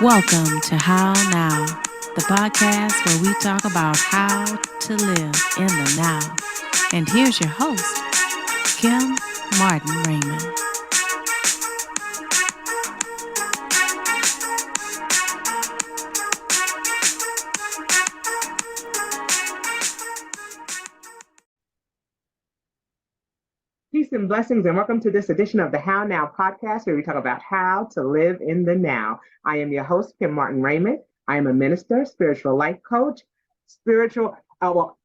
Welcome to How Now, the podcast where we talk about how to live in the now. And here's your host, Kim Martin Raymond. Peace and blessings, and welcome to this edition of the How Now podcast, where we talk about how to live in the now. I am your host, Kim Martin Raymond. I am a minister, spiritual life coach, spiritual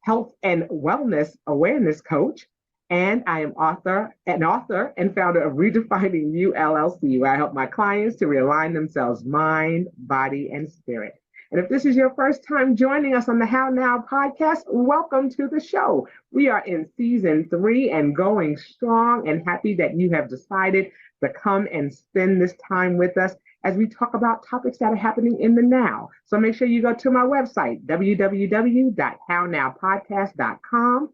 health and wellness awareness coach, and I am author and founder of Redefining You LLC, where I help my clients to realign themselves mind, body, and spirit. And if this is your first time joining us on the How Now podcast, welcome to the show. We are in season 3 and going strong, and happy that you have decided to come and spend this time with us as we talk about topics that are happening in the now. So make sure you go to my website, www.hownowpodcast.com.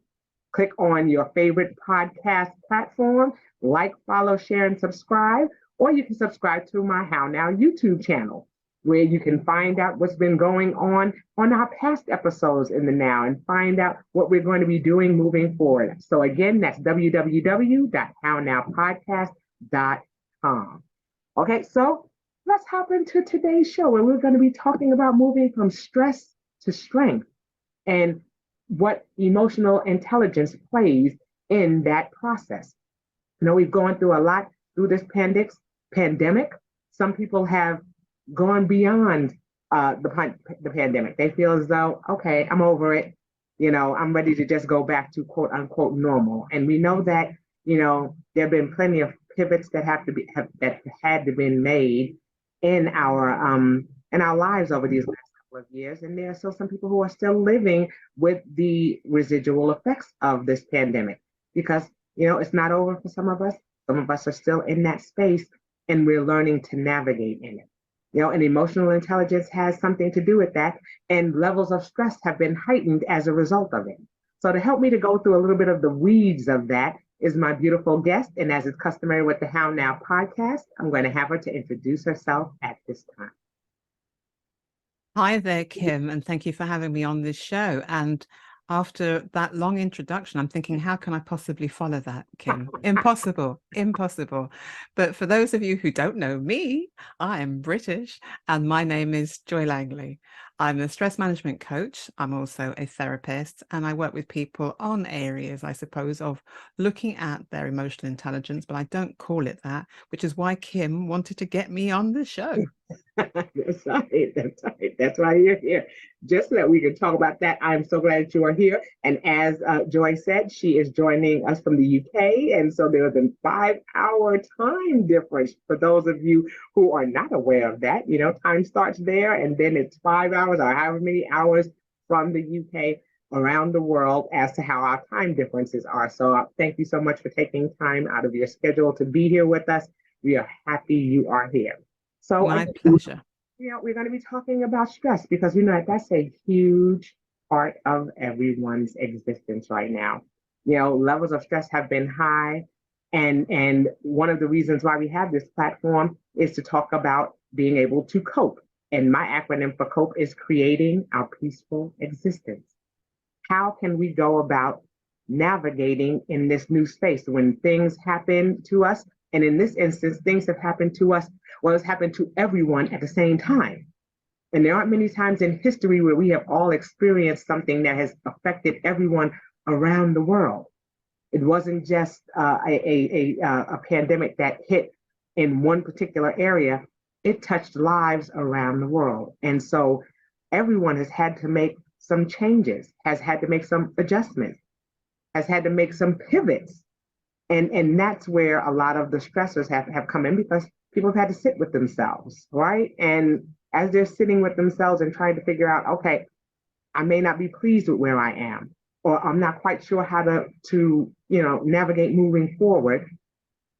Click on your favorite podcast platform, like, follow, share, and subscribe, or you can subscribe to my How Now YouTube channel, where you can find out what's been going on our past episodes in the now and find out what we're going to be doing moving forward. So again, that's www.hownowpodcast.com. Okay, so let's hop into today's show, where we're going to be talking about moving from stress to strength and what emotional intelligence plays in that process. You know, we've gone through a lot through this pandemic. Some people have gone beyond the pandemic. They feel as though, okay, I'm over it. You know, I'm ready to just go back to quote unquote normal. And we know that, you know, there have been plenty of pivots that had to be made in our lives over these last couple of years. And there are still some people who are still living with the residual effects of this pandemic, because, you know, it's not over for some of us. Some of us are still in that space, and we're learning to navigate in it. You know, and emotional intelligence has something to do with that, and levels of stress have been heightened as a result of it. So to help me to go through a little bit of the weeds of that is my beautiful guest, and as is customary with the How Now podcast, I'm going to have her to introduce herself at this time. Hi there, Kim, and thank you for having me on this show. And after that long introduction, I'm thinking, how can I possibly follow that, Kim? Impossible. But for those of you who don't know me, I am British, and my name is Joy Langley. I'm a stress management coach. I'm also a therapist, and I work with people on areas, I suppose, of looking at their emotional intelligence, but I don't call it that, which is why Kim wanted to get me on the show. That's right. That's why you're here. Just so that we can talk about that. I'm so glad that you are here. And as Joy said, she is joining us from the UK. And so there's a 5-hour time difference for those of you who are not aware of that. You know, time starts there, and then it's 5 hours or however many hours from the UK around the world as to how our time differences are. So thank you so much for taking time out of your schedule to be here with us. We are happy you are here. So my pleasure. You know, we're going to be talking about stress because, you know, that's a huge part of everyone's existence right now. You know, levels of stress have been high. And one of the reasons why we have this platform is to talk about being able to cope. And my acronym for COPE is creating our peaceful existence. How can we go about navigating in this new space when things happen to us? And in this instance, things have happened to us. Well, it's happened to everyone at the same time. And there aren't many times in history where we have all experienced something that has affected everyone around the world. It wasn't just a pandemic that hit in one particular area. It touched lives around the world. And so everyone has had to make some changes, has had to make some adjustments, has had to make some pivots. And that's where a lot of the stressors have come in, because people have had to sit with themselves, right? And as they're sitting with themselves and trying to figure out, okay, I may not be pleased with where I am, or I'm not quite sure how to navigate moving forward,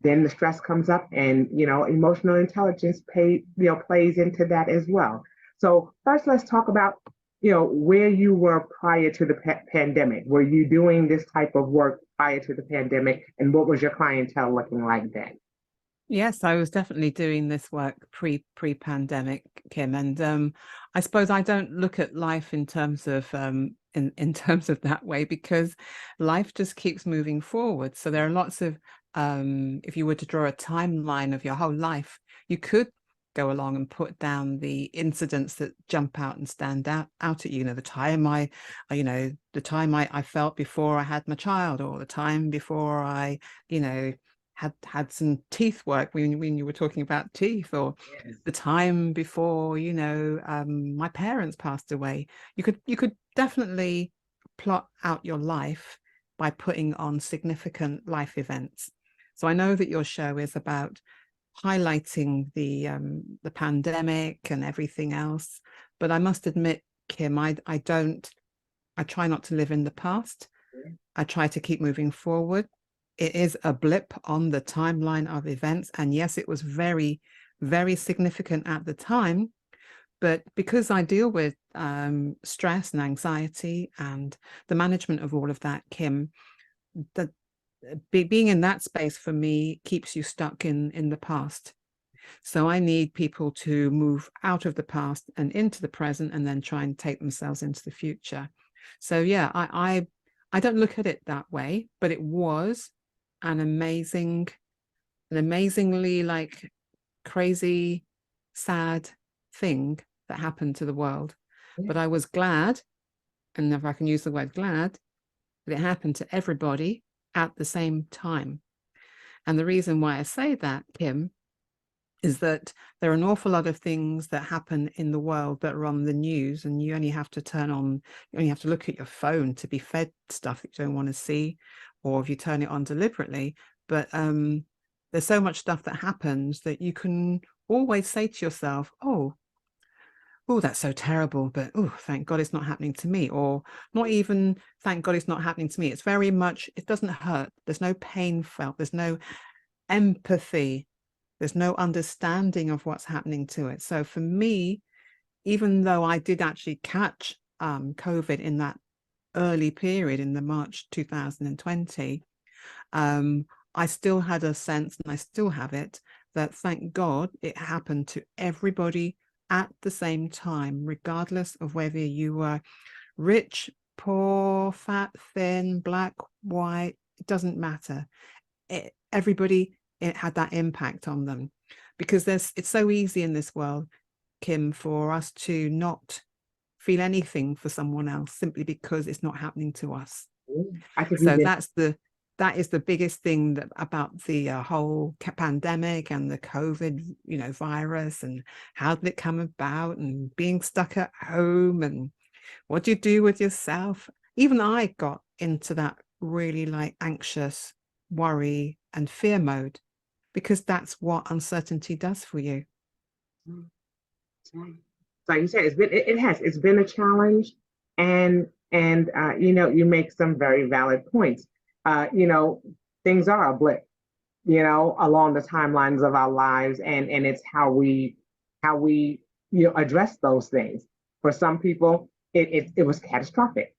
then the stress comes up, and, you know, emotional intelligence plays into that as well. So first, let's talk about, you know, where you were prior to the pandemic. Were you doing this type of work prior to the pandemic, and what was your clientele looking like then? Yes, I was definitely doing this work pre-pandemic, Kim, and I suppose I don't look at life in terms of in terms of that way, because life just keeps moving forward. So there are lots of if you were to draw a timeline of your whole life, you could go along and put down the incidents that jump out and stand out at you. You know, the time the time I felt before I had my child, or the time before I, you know, had some teeth work, when you were talking about teeth, or Yes. the time before, you know, my parents passed away. You could definitely plot out your life by putting on significant life events. So I know that your show is about highlighting the pandemic and everything else, but I must admit, Kim, I try not to live in the past. I try to keep moving forward. It is a blip on the timeline of events. And yes, it was very, very significant at the time. But because I deal with stress and anxiety and the management of all of that, Kim, that being in that space for me keeps you stuck in the past. So I need people to move out of the past and into the present, and then try and take themselves into the future. So yeah, I don't look at it that way, but it was an amazingly like crazy, sad thing that happened to the world. But I was glad, and if I can use the word glad, that it happened to everybody at the same time. And the reason why I say that, Kim, is that there are an awful lot of things that happen in the world that are on the news, and you only have to look at your phone to be fed stuff that you don't want to see, or if you turn it on deliberately. But there's so much stuff that happens that you can always say to yourself, oh, that's so terrible, but oh, thank God it's not happening to me. Or not even thank God it's not happening to me. It's very much, it doesn't hurt. There's no pain felt. There's no empathy. There's no understanding of what's happening to it. So for me, even though I did actually catch COVID in that early period in the March 2020, I still had a sense, and I still have it, that thank God it happened to everybody at the same time, regardless of whether you were rich, poor, fat, thin, black, white, it doesn't matter. Everybody, it had that impact on them, because it's so easy in this world, Kim, for us to not feel anything for someone else simply because it's not happening to us. I think So that is the biggest thing about the whole pandemic and the COVID, you know, virus, and how did it come about, and being stuck at home, and what do you do with yourself? Even I got into that really like anxious, worry and fear mode, because that's what uncertainty does for you. Like you said, it's been a challenge, and you know, you make some very valid points. You know, things are a blip, you know, along the timelines of our lives, and it's how we you know address those things. For some people, it was catastrophic.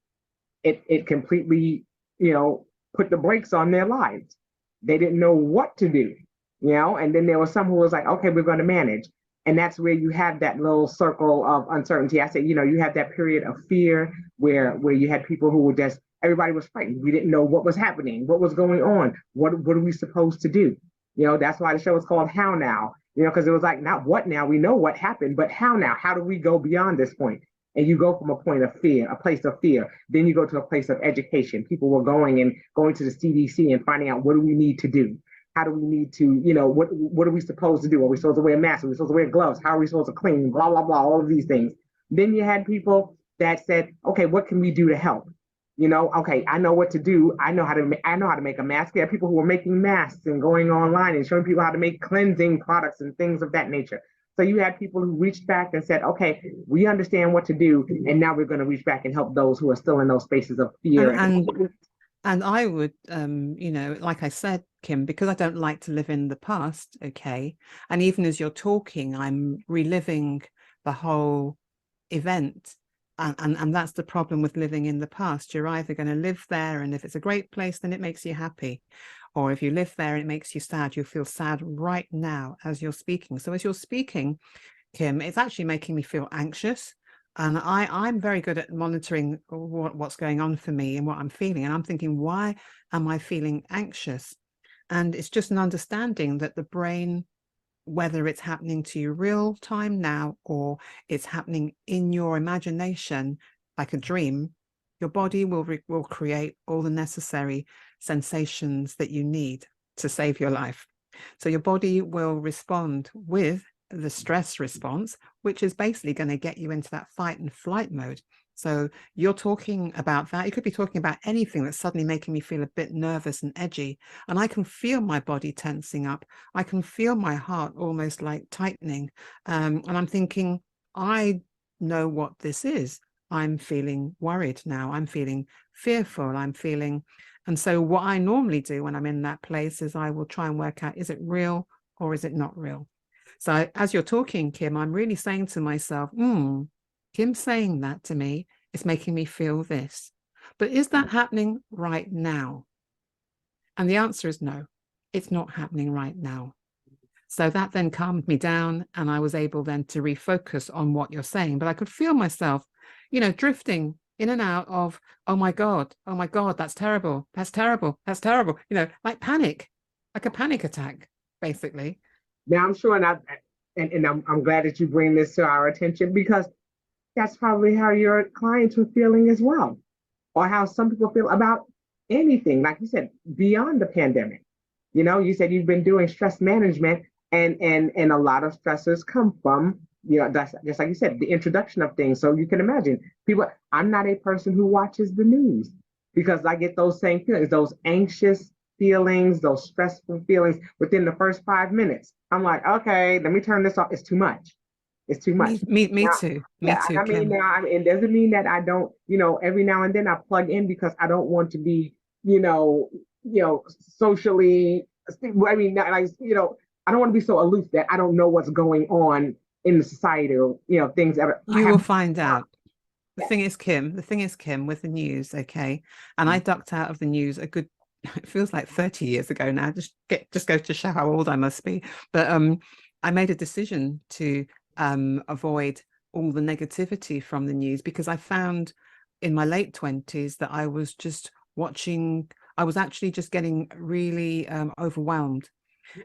It completely, you know, put the brakes on their lives. They didn't know what to do, you know. And then there was some who was like, okay, we're going to manage. And that's where you have that little circle of uncertainty. I said, you know, you had that period of fear where you had people who were just, everybody was frightened. We didn't know what was happening, what was going on, what are we supposed to do? You know, that's why the show was called How Now, you know, because it was like, not what now, we know what happened, but how now? How do we go beyond this point? And you go from a point of fear, a place of fear, then you go to a place of education. People were going to the CDC and finding out, what do we need to do? How do we need to, you know, what are we supposed to do? Are we supposed to wear masks? Are we supposed to wear gloves? How are we supposed to clean? Blah, blah, blah, all of these things. Then you had people that said, okay, what can we do to help? You know, okay, I know what to do. I know how to make a mask. There are people who are making masks and going online and showing people how to make cleansing products and things of that nature. So you had people who reached back and said, okay, we understand what to do, and now we're going to reach back and help those who are still in those spaces of fear. And I would, you know, like I said, Kim, because I don't like to live in the past, okay, and even as you're talking, I'm reliving the whole event. And that's the problem with living in the past. You're either going to live there, and if it's a great place, then it makes you happy. Or if you live there and it makes you sad, you feel sad right now as you're speaking. So as you're speaking, Kim, it's actually making me feel anxious. And I'm very good at monitoring what's going on for me and what I'm feeling. And I'm thinking, why am I feeling anxious? And it's just an understanding that the brain, whether it's happening to you real time now or it's happening in your imagination like a dream, your body will create all the necessary sensations that you need to save your life. So your body will respond with the stress response, which is basically going to get you into that fight and flight mode. So you're talking about that. You could be talking about anything that's suddenly making me feel a bit nervous and edgy. And I can feel my body tensing up. I can feel my heart almost like tightening. And I'm thinking, I know what this is. I'm feeling worried now. I'm feeling fearful. I'm feeling. And so what I normally do when I'm in that place is I will try and work out, is it real or is it not real? So as you're talking, Kim, I'm really saying to myself, Kim saying that to me is making me feel this. But is that happening right now? And the answer is no, it's not happening right now. So that then calmed me down, and I was able then to refocus on what you're saying. But I could feel myself, drifting in and out of, oh my God, that's terrible, that's terrible, that's terrible, like panic, like a panic attack, basically. Now I'm sure, and I'm glad that you bring this to our attention, because that's probably how your clients were feeling as well, or how some people feel about anything. Like you said, beyond the pandemic. You said you've been doing stress management, and a lot of stressors come from, that's just like you said, the introduction of things. So you can imagine people. I'm not a person who watches the news because I get those same feelings, those anxious feelings, those stressful feelings within the first 5 minutes. I'm like, okay, let me turn this off. It's too much. It's too much. Me too. Me too. I mean, it doesn't mean that I don't, every now and then I plug in because I don't want to be, socially. I mean, I don't want to be so aloof that I don't know what's going on in the society, or things that you will find out. The thing is, Kim, with the news, okay, and I ducked out of the news a good, it feels like 30 years ago now. Just go to show how old I must be. But I made a decision to avoid all the negativity from the news, because I found in my late 20s that I was just watching. I was actually just getting really overwhelmed,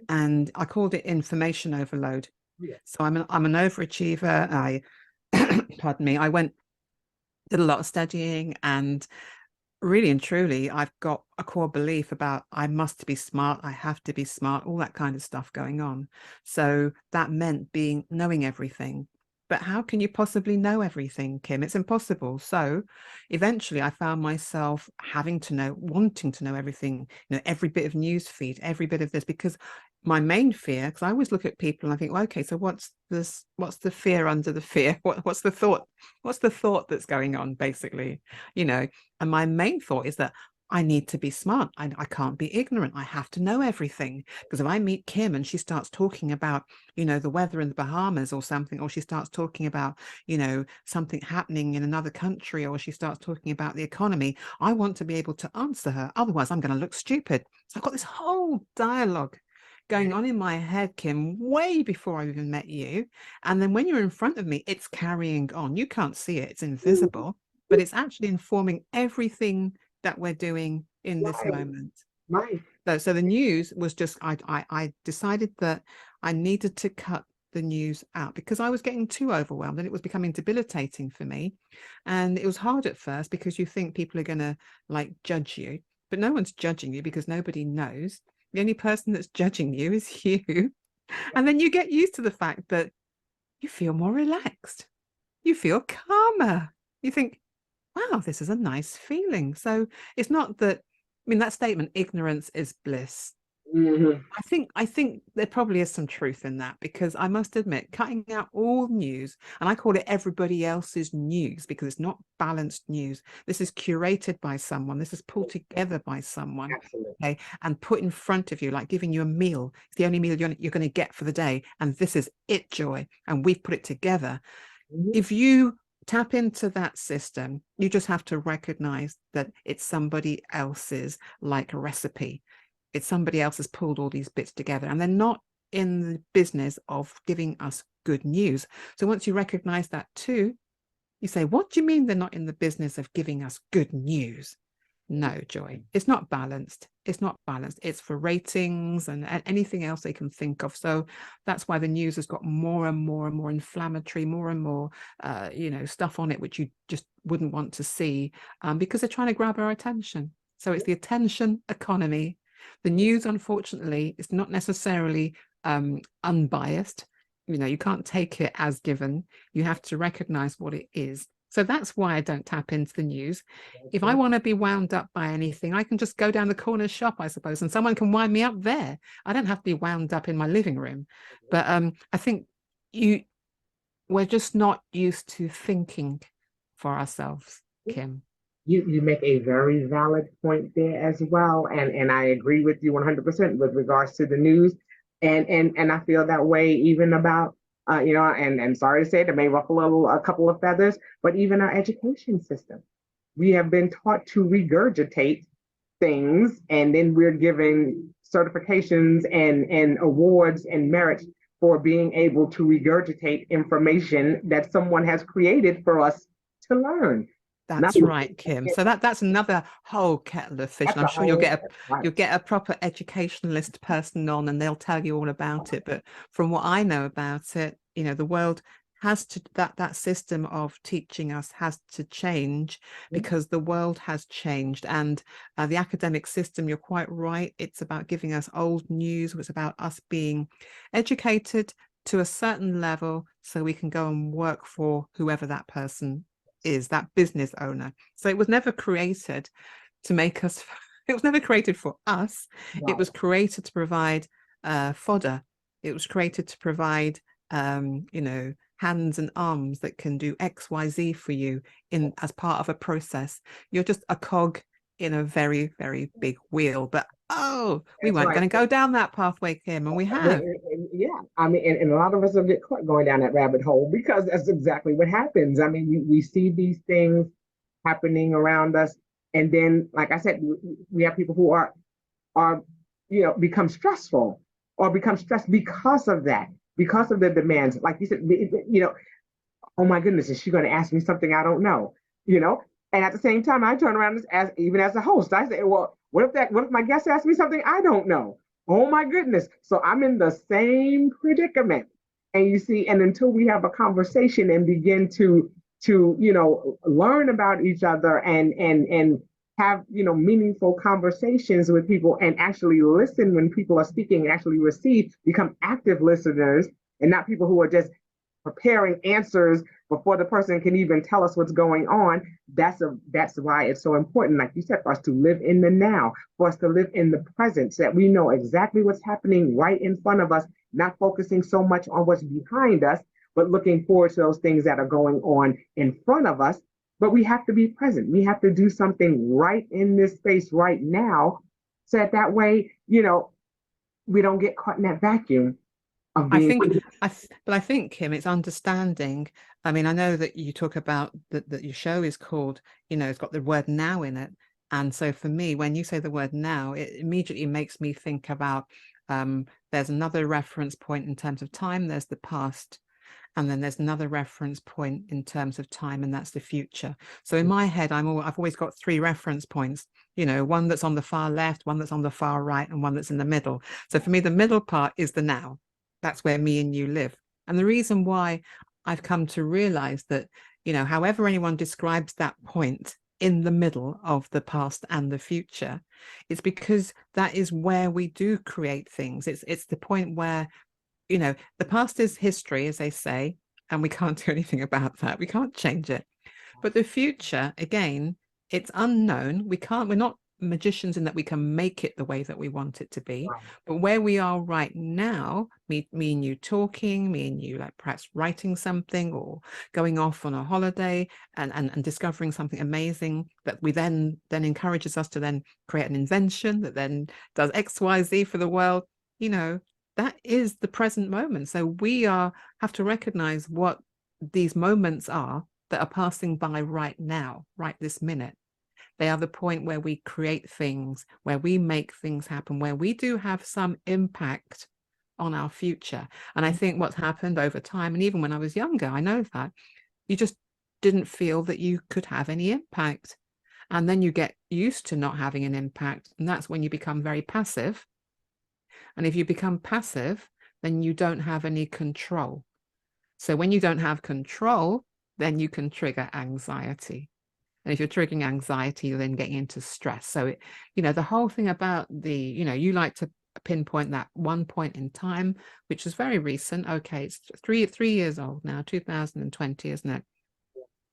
and I called it information overload. Yeah. So I'm an overachiever. Pardon me. I did a lot of studying, and really and truly, I've got a core belief about I must be smart, I have to be smart, all that kind of stuff going on. So that meant knowing everything. But how can you possibly know everything, Kim? It's impossible. So eventually I found myself wanting to know everything, every bit of news feed, every bit of this, because my main fear, because I always look at people and I think, well, okay, so what's the fear under the fear? What's the thought? What's the thought that's going on, basically? And my main thought is that I need to be smart. I can't be ignorant. I have to know everything, because if I meet Kim and she starts talking about, the weather in the Bahamas or something, or she starts talking about, something happening in another country, or she starts talking about the economy, I want to be able to answer her. Otherwise, I'm going to look stupid. So I've got this whole dialogue going on in my head, Kim, way before I even met you. And then when you're in front of me, it's carrying on. You can't see it. It's invisible, but it's actually informing everything that we're doing in this moment. Right. So the news was just, I decided that I needed to cut the news out because I was getting too overwhelmed and it was becoming debilitating for me. And it was hard at first because you think people are going to judge you, but no one's judging you because nobody knows. The only person that's judging you is you. And then you get used to the fact that you feel more relaxed. You feel calmer. You think, wow, this is a nice feeling. So it's not that, that statement, ignorance is bliss. Mm-hmm. I think there probably is some truth in that, because I must admit, cutting out all news, and I call it everybody else's news because it's not balanced news. This is curated by someone. This is pulled together by someone. Absolutely. Okay, and put in front of you, like giving you a meal. It's the only meal you're going to get for the day. And this is it, Joy. And we've put it together. Mm-hmm. If you tap into that system. You just have to recognize that it's somebody else's like recipe. It's somebody else has pulled all these bits together, and they're not in the business of giving us good news. So once you recognize that too, you say, what do you mean they're not in the business of giving us good news? No, Joy, it's not balanced. It's not balanced. It's for ratings and anything else they can think of. So that's why the news has got more and more and more inflammatory, more and more, stuff on it, which you just wouldn't want to see, because they're trying to grab our attention. So it's the attention economy. The news, unfortunately, is not necessarily unbiased. You can't take it as given. You have to recognize what it is. So that's why I don't tap into the news. If I want to be wound up by anything, I can just go down the corner shop, I suppose, and someone can wind me up there. I don't have to be wound up in my living room. But I think we're just not used to thinking for ourselves, Kim. You make a very valid point there as well. And I agree with you 100% with regards to the news. And I feel that way even about and sorry to say it, it may ruffle a couple of feathers, but even our education system. We have been taught to regurgitate things, and then we're given certifications and awards and merits for being able to regurgitate information that someone has created for us to learn. That's right, Kim. So that's another whole kettle of fish. And I'm sure you'll get a proper educationalist person on, and they'll tell you all about it. But from what I know about it, the world has to that system of teaching us has to change, because the world has changed. And the academic system, you're quite right, it's about giving us old news. It's about us being educated to a certain level so we can go and work for whoever that person is, that business owner. So it was never created to make us, it was never created for us. Wow. It was created to provide fodder. It was created to provide hands and arms that can do XYZ for you as part of a process. You're just a cog in a very, very big wheel. But we weren't going to go down that pathway, Kim, and we have. Yeah, I mean, and a lot of us will get caught going down that rabbit hole, because that's exactly what happens. I mean, we see these things happening around us, and then, like I said, we have people who are become stressful or become stressed because of that, because of the demands. Like you said, oh my goodness, is she going to ask me something I don't know? And at the same time, I turn around even as a host, I say, well, what if my guest asks me something I don't know? Oh my goodness. So I'm in the same predicament. And you see, and until we have a conversation and begin to learn about each other and have meaningful conversations with people, and actually listen when people are speaking, and actually become active listeners, and not people who are just preparing answers before the person can even tell us what's going on. That's why it's so important, like you said, for us to live in the now, for us to live in the present, so that we know exactly what's happening right in front of us, not focusing so much on what's behind us, but looking forward to those things that are going on in front of us. But we have to be present. We have to do something right in this space right now, so that way, we don't get caught in that vacuum. I think, Kim, it's understanding. I mean, I know that you talk about that your show is called, it's got the word now in it. And so for me, when you say the word now, it immediately makes me think about there's another reference point in terms of time. There's the past. And then there's another reference point in terms of time, and that's the future. So in my head, I've always got three reference points, one that's on the far left, one that's on the far right, and one that's in the middle. So for me, the middle part is the now. That's where me and you live. And the reason why I've come to realize that, however anyone describes that point in the middle of the past and the future, it's because that is where we do create things. It's the point where, the past is history, as they say, and we can't do anything about that. We can't change it. But the future, again, it's unknown. We're not magicians in that we can make it the way that we want it to be. Wow. But where we are right now, me and you talking, me and you like perhaps writing something or going off on a holiday and discovering something amazing that we then encourages us to then create an invention that then does XYZ for the world, that is the present moment. So we have to recognize what these moments are that are passing by right now, right this minute. They are the point where we create things, where we make things happen, where we do have some impact on our future. And I think what's happened over time, and even when I was younger, I know that you just didn't feel that you could have any impact. And then you get used to not having an impact. And that's when you become very passive. And if you become passive, then you don't have any control. So when you don't have control, then you can trigger anxiety. And if you're triggering anxiety, you're then getting into stress. So, the whole thing about you like to pinpoint that one point in time, which is very recent. Okay, it's three years old now, 2020, isn't it?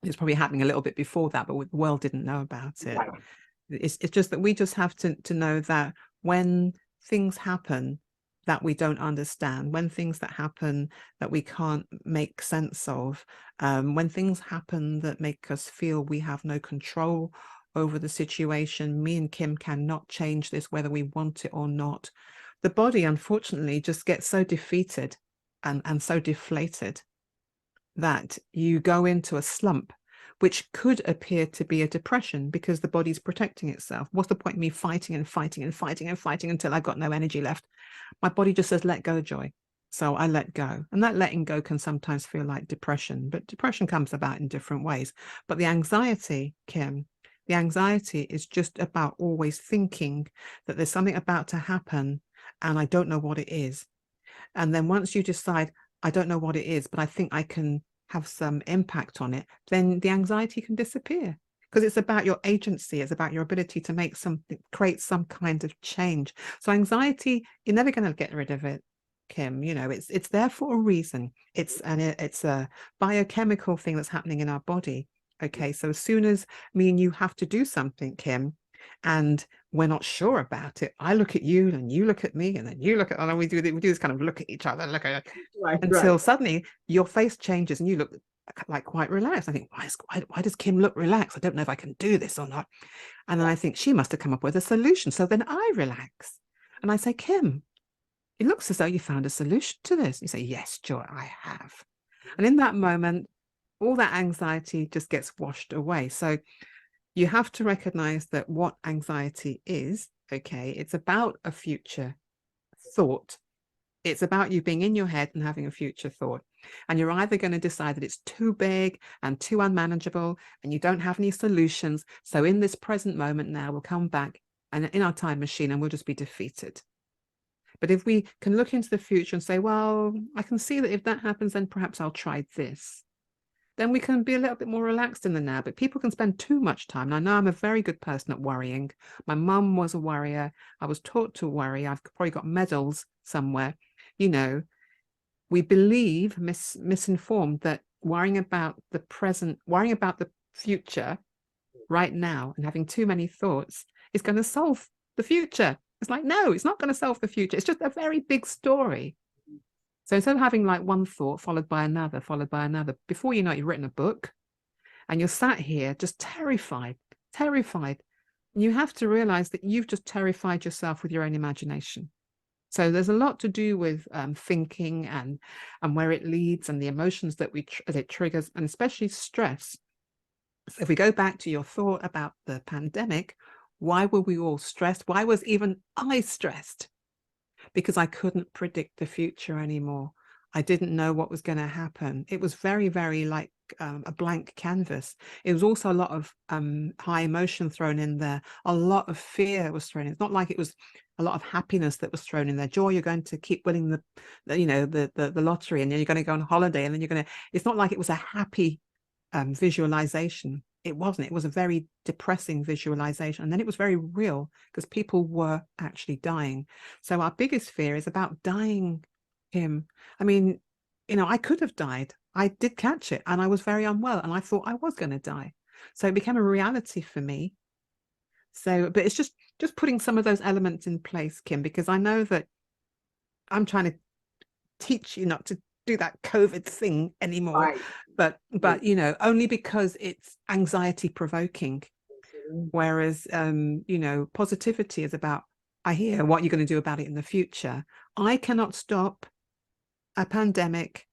It's probably happening a little bit before that, but the world didn't know about it. Right. It's just that we just have to know that when things happen that we don't understand, when things that happen that we can't make sense of, when things happen that make us feel we have no control over the situation, me and Kim cannot change this whether we want it or not. The body, unfortunately, just gets so defeated and so deflated that you go into a slump, which could appear to be a depression because the body's protecting itself. What's the point of me fighting and fighting and fighting and fighting until I've got no energy left? My body just says, let go, Joy. So I let go. And that letting go can sometimes feel like depression, but depression comes about in different ways. But the anxiety, Kim, the anxiety is just about always thinking that there's something about to happen and I don't know what it is. And then once you decide, I don't know what it is, but I think I can have some impact on it, then the anxiety can disappear because it's about your agency. It's about your ability to make something, create some kind of change. So anxiety, you're never going to get rid of it, Kim. It's there for a reason. It's a biochemical thing that's happening in our body. Okay, so as soon as me and you have to do something, Kim, and we're not sure about it, I look at you and you look at me and then you look at, and we do this kind of look at each other, until suddenly your face changes and you look like quite relaxed. I think, why does Kim look relaxed? I don't know if I can do this or not. And then I think she must have come up with a solution. So then I relax and I say, Kim, it looks as though you found a solution to this. You say, yes, Joy, I have. And in that moment, all that anxiety just gets washed away. So you have to recognize that what anxiety is, okay, it's about a future thought. It's about you being in your head and having a future thought. And you're either going to decide that it's too big and too unmanageable and you don't have any solutions. So in this present moment now, we'll come back and in our time machine and we'll just be defeated. But if we can look into the future and say, well, I can see that if that happens, then perhaps I'll try this. Then we can be a little bit more relaxed in the now. But people can spend too much time. And I know I'm a very good person at worrying. My mum was a worrier. I was taught to worry. I've probably got medals somewhere. We believe, misinformed, that worrying about the present, worrying about the future right now and having too many thoughts is going to solve the future. It's like, no, it's not going to solve the future. It's just a very big story. So instead of having like one thought followed by another, before you know it, you've written a book and you're sat here just terrified. And you have to realize that you've just terrified yourself with your own imagination. So there's a lot to do with thinking and where it leads and the emotions that it triggers, and especially stress. So if we go back to your thought about the pandemic, why were we all stressed? Why was even I stressed? Because I couldn't predict the future anymore. I didn't know what was going to happen. It was very, very like a blank canvas. It was also a lot of high emotion thrown in there. A lot of fear was thrown in. It's not like it was a lot of happiness that was thrown in there. Joy, you're going to keep winning the lottery, and then you're going to go on holiday, and then it's not like it was a happy visualization. It wasn't. It was a very depressing visualization. And then it was very real because people were actually dying. So our biggest fear is about dying, Kim. I mean, I could have died. I did catch it and I was very unwell and I thought I was going to die. So it became a reality for me. So, but it's just putting some of those elements in place, Kim, because I know that I'm trying to teach you not to do that COVID thing anymore. Right. But only because it's anxiety provoking. Whereas positivity is about, I hear what you're going to do about it in the future. I cannot stop a pandemic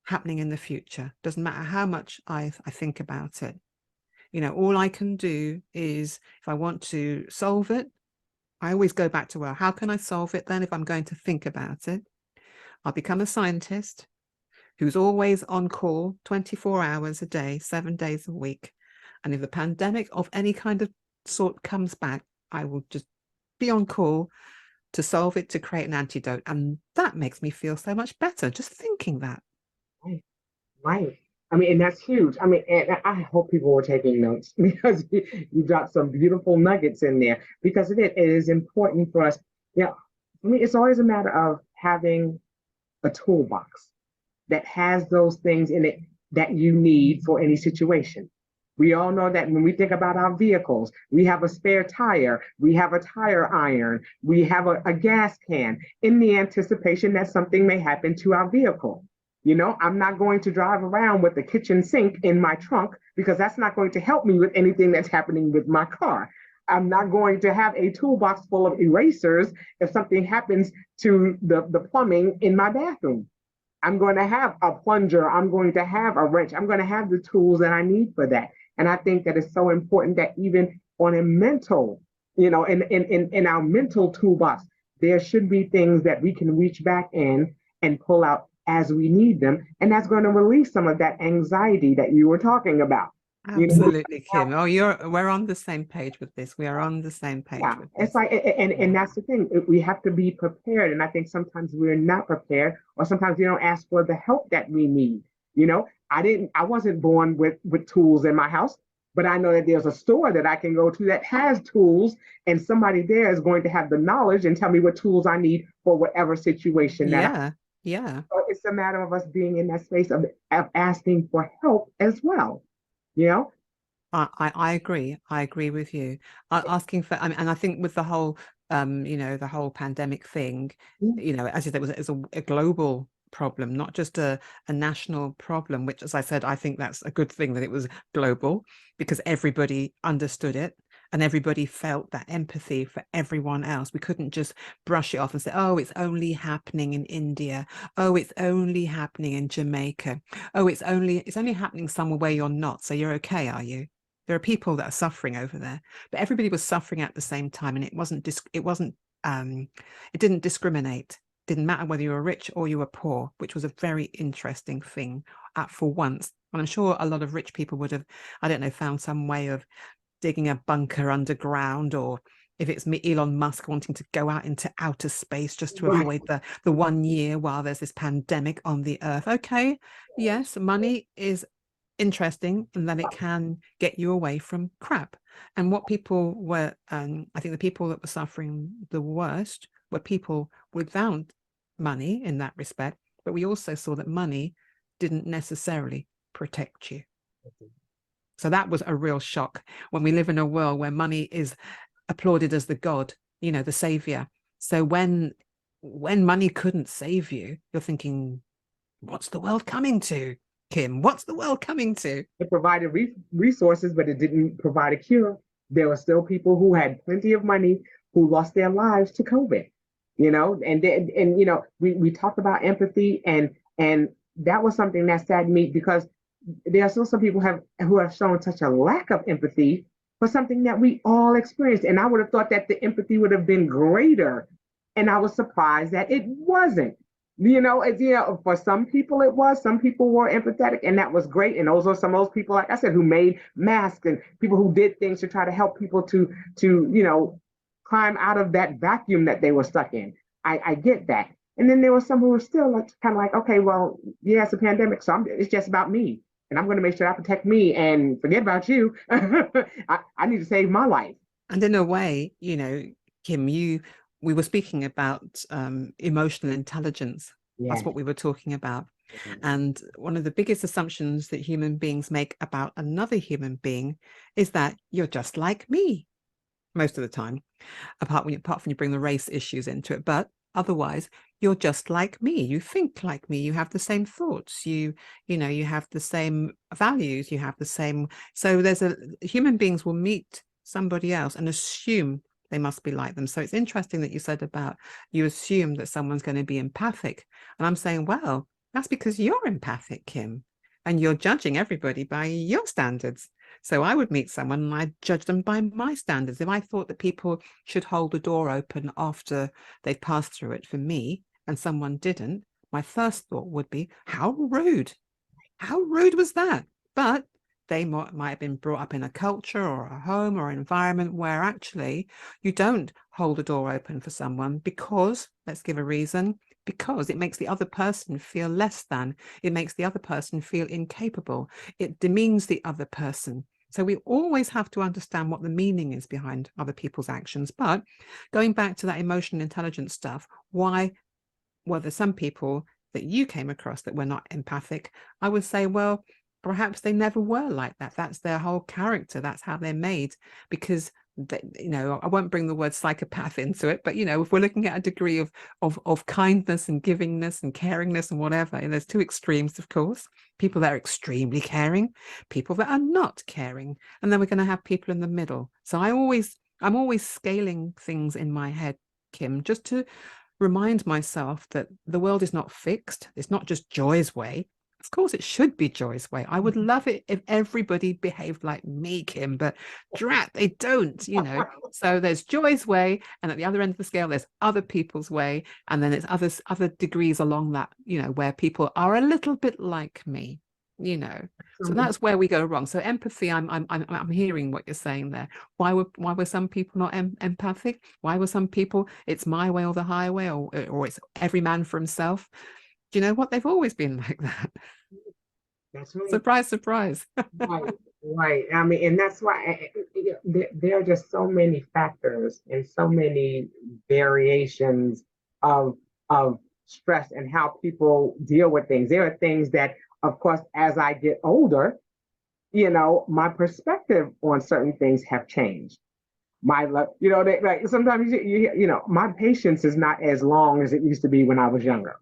happening in the future. Doesn't matter how much I think about it. You know, all I can do is, if I want to solve it, I always go back to, well, how can I solve it then if I'm going to think about it? I'll become a scientist who's always on call 24 hours a day, 7 days a week. And if the pandemic of any kind of sort comes back, I will just be on call to solve it, to create an antidote. And that makes me feel so much better, just thinking that. Right. Right. I mean, and that's huge. I mean, and I hope people were taking notes because you dropped some beautiful nuggets in there because it is important for us. You know, for me, it's always a matter of having a toolbox that has those things in it that you need for any situation. We all know that when we think about our vehicles, we have a spare tire, we have a tire iron, we have a gas can in the anticipation that something may happen to our vehicle. You know, I'm not going to drive around with the kitchen sink in my trunk because that's not going to help me with anything that's happening with my car. I'm not going to have a toolbox full of erasers if something happens to the plumbing in my bathroom. I'm going to have a plunger. I'm going to have a wrench. I'm going to have the tools that I need for that. And I think that it's so important that even on a mental, you know, in our mental toolbox, there should be things that we can reach back in and pull out as we need them. And that's going to release some of that anxiety that you were talking about. Absolutely, Kim. Oh, we're on the same page with this. We are on the same page with this. It's like, and that's the thing. We have to be prepared. And I think sometimes we're not prepared, or sometimes we don't ask for the help that we need. You know, I wasn't born with tools in my house, but I know that there's a store that I can go to that has tools, and somebody there is going to have the knowledge and tell me what tools I need for whatever situation that yeah. So it's a matter of us being in that space of asking for help as well. You know, I agree. I agree with you. Asking for, I mean, and I think with the whole, you know, the whole pandemic thing, you know, as you said, it was a global problem, not just a national problem, which, as I said, I think that's a good thing that it was global because everybody understood it and everybody felt that empathy for everyone else. We couldn't just brush it off and say, oh, it's only happening in India. Oh, it's only happening in Jamaica. Oh, it's only happening somewhere where you're not. So you're okay, are you? There are people that are suffering over there, but everybody was suffering at the same time, and it didn't discriminate. Didn't matter whether you were rich or you were poor, which was a very interesting thing for once. And I'm sure a lot of rich people would have, I don't know, found some way of digging a bunker underground, or if it's Elon Musk wanting to go out into outer space just to avoid the 1 year while there's this pandemic on the earth. Okay, yes, money is interesting and that it can get you away from crap. And what people were, I think the people that were suffering the worst were people without money in that respect. But we also saw that money didn't necessarily protect you. So that was a real shock when we live in a world where money is applauded as the god, you know, the savior. So when money couldn't save you, you're thinking, what's the world coming to, Kim? What's the world coming to? It provided resources, but it didn't provide a cure. There were still people who had plenty of money who lost their lives to COVID. You know, and you know, we talked about empathy, and that was something that saddened me because there are still some people who have shown such a lack of empathy for something that we all experienced. And I would have thought that the empathy would have been greater. And I was surprised that it wasn't. You know, for some people it was. Some people were empathetic, and that was great. And those are some of those people, like I said, who made masks and people who did things to try to help people to you know, climb out of that vacuum that they were stuck in. I get that. And then there were some who were still like, kind of like, okay, well, yeah, it's a pandemic, so it's just about me. And I'm going to make sure I protect me and forget about you. I need to save my life. And in a way, you know, Kim, we were speaking about emotional intelligence. Yeah. That's what we were talking about. And one of the biggest assumptions that human beings make about another human being is that you're just like me most of the time, apart from you bring the race issues into it. But otherwise, you're just like me. You think like me. You have the same thoughts. You know, you have the same values. You have the same. So human beings will meet somebody else and assume they must be like them. So it's interesting that you said about you assume that someone's going to be empathic. And I'm saying, well, That's because you're empathic, Kim, and you're judging everybody by your standards. So I would meet someone and I'd judge them by my standards. If I thought that people should hold the door open after they've passed through it for me and someone didn't, my first thought would be, how rude. How rude was that? But they might have been brought up in a culture or a home or an environment where actually you don't hold the door open for someone because, let's give a reason, because it makes the other person feel less than. It makes the other person feel incapable. It demeans the other person. So we always have to understand what the meaning is behind other people's actions. But going back to that emotional intelligence stuff, why? Well, there's some people that you came across that were not empathic. I would say, well, perhaps they never were like that. That's their whole character. That's how they're made. Because they, I won't bring the word psychopath into it, but if we're looking at a degree of kindness and givingness and caringness and whatever, and there's two extremes, of course. People that are extremely caring, people that are not caring, and then we're going to have people in the middle. So I'm always scaling things in my head, Kim, just to remind myself that the world is not fixed. It's not just Joy's way. Of course, it should be Joy's way. I would love it if everybody behaved like me, Kim, but drat, they don't, So there's Joy's way, and at the other end of the scale, there's other people's way, and then there's other degrees along that, where people are a little bit like me, So that's where we go wrong. So empathy, I'm hearing what you're saying there. Why were some people not empathic? Why were some people, it's my way or the highway, or it's every man for himself? Do you know what? They've always been like that. That's right. Surprise, surprise. Right. I mean, and that's why there are just so many factors and so many variations of stress and how people deal with things. There are things that, of course, as I get older, my perspective on certain things have changed. Like sometimes my patience is not as long as it used to be when I was younger.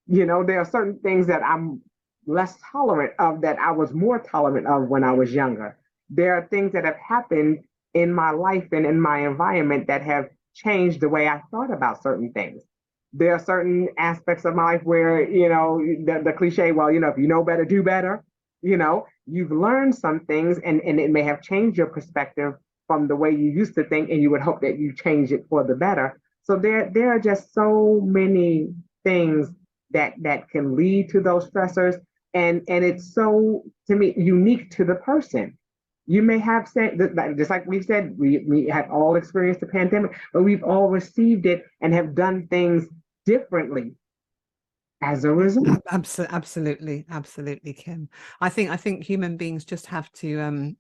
There are certain things that I'm less tolerant of that I was more tolerant of when I was younger. There are things that have happened in my life and in my environment that have changed the way I thought about certain things. There are certain aspects of my life where, the cliche, well, if you know better, do better. You've learned some things and it may have changed your perspective from the way you used to think, and you would hope that you change it for the better. So there are just so many things that can lead to those stressors, and it's so, to me, unique to the person. You may have said, just like we said, we have all experienced the pandemic, but we've all received it and have done things differently as a result. Absolutely, Kim. I think human beings just have to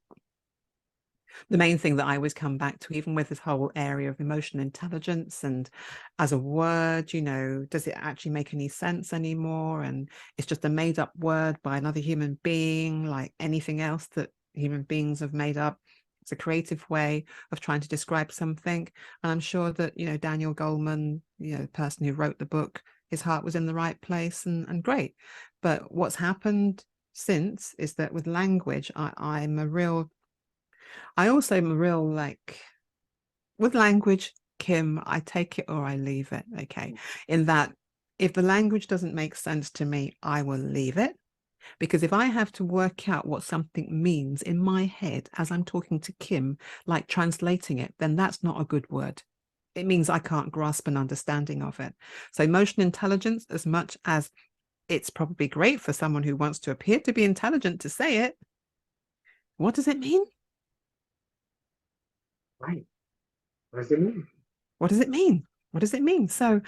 the main thing that I always come back to, even with this whole area of emotional intelligence and as a word, does it actually make any sense anymore? And it's just a made up word by another human being, like anything else that human beings have made up. It's a creative way of trying to describe something. And I'm sure that, Daniel Goleman, the person who wrote the book, his heart was in the right place and great. But what's happened since is that with language, I also am a real, like, with language, Kim, I take it or I leave it. Okay. In that, if the language doesn't make sense to me, I will leave it. Because if I have to work out what something means in my head as I'm talking to Kim, like translating it, then that's not a good word. It means I can't grasp an understanding of it. So emotional intelligence, as much as it's probably great for someone who wants to appear to be intelligent to say it, what does it mean? Right. What does it mean? What does it mean? What does it mean? So,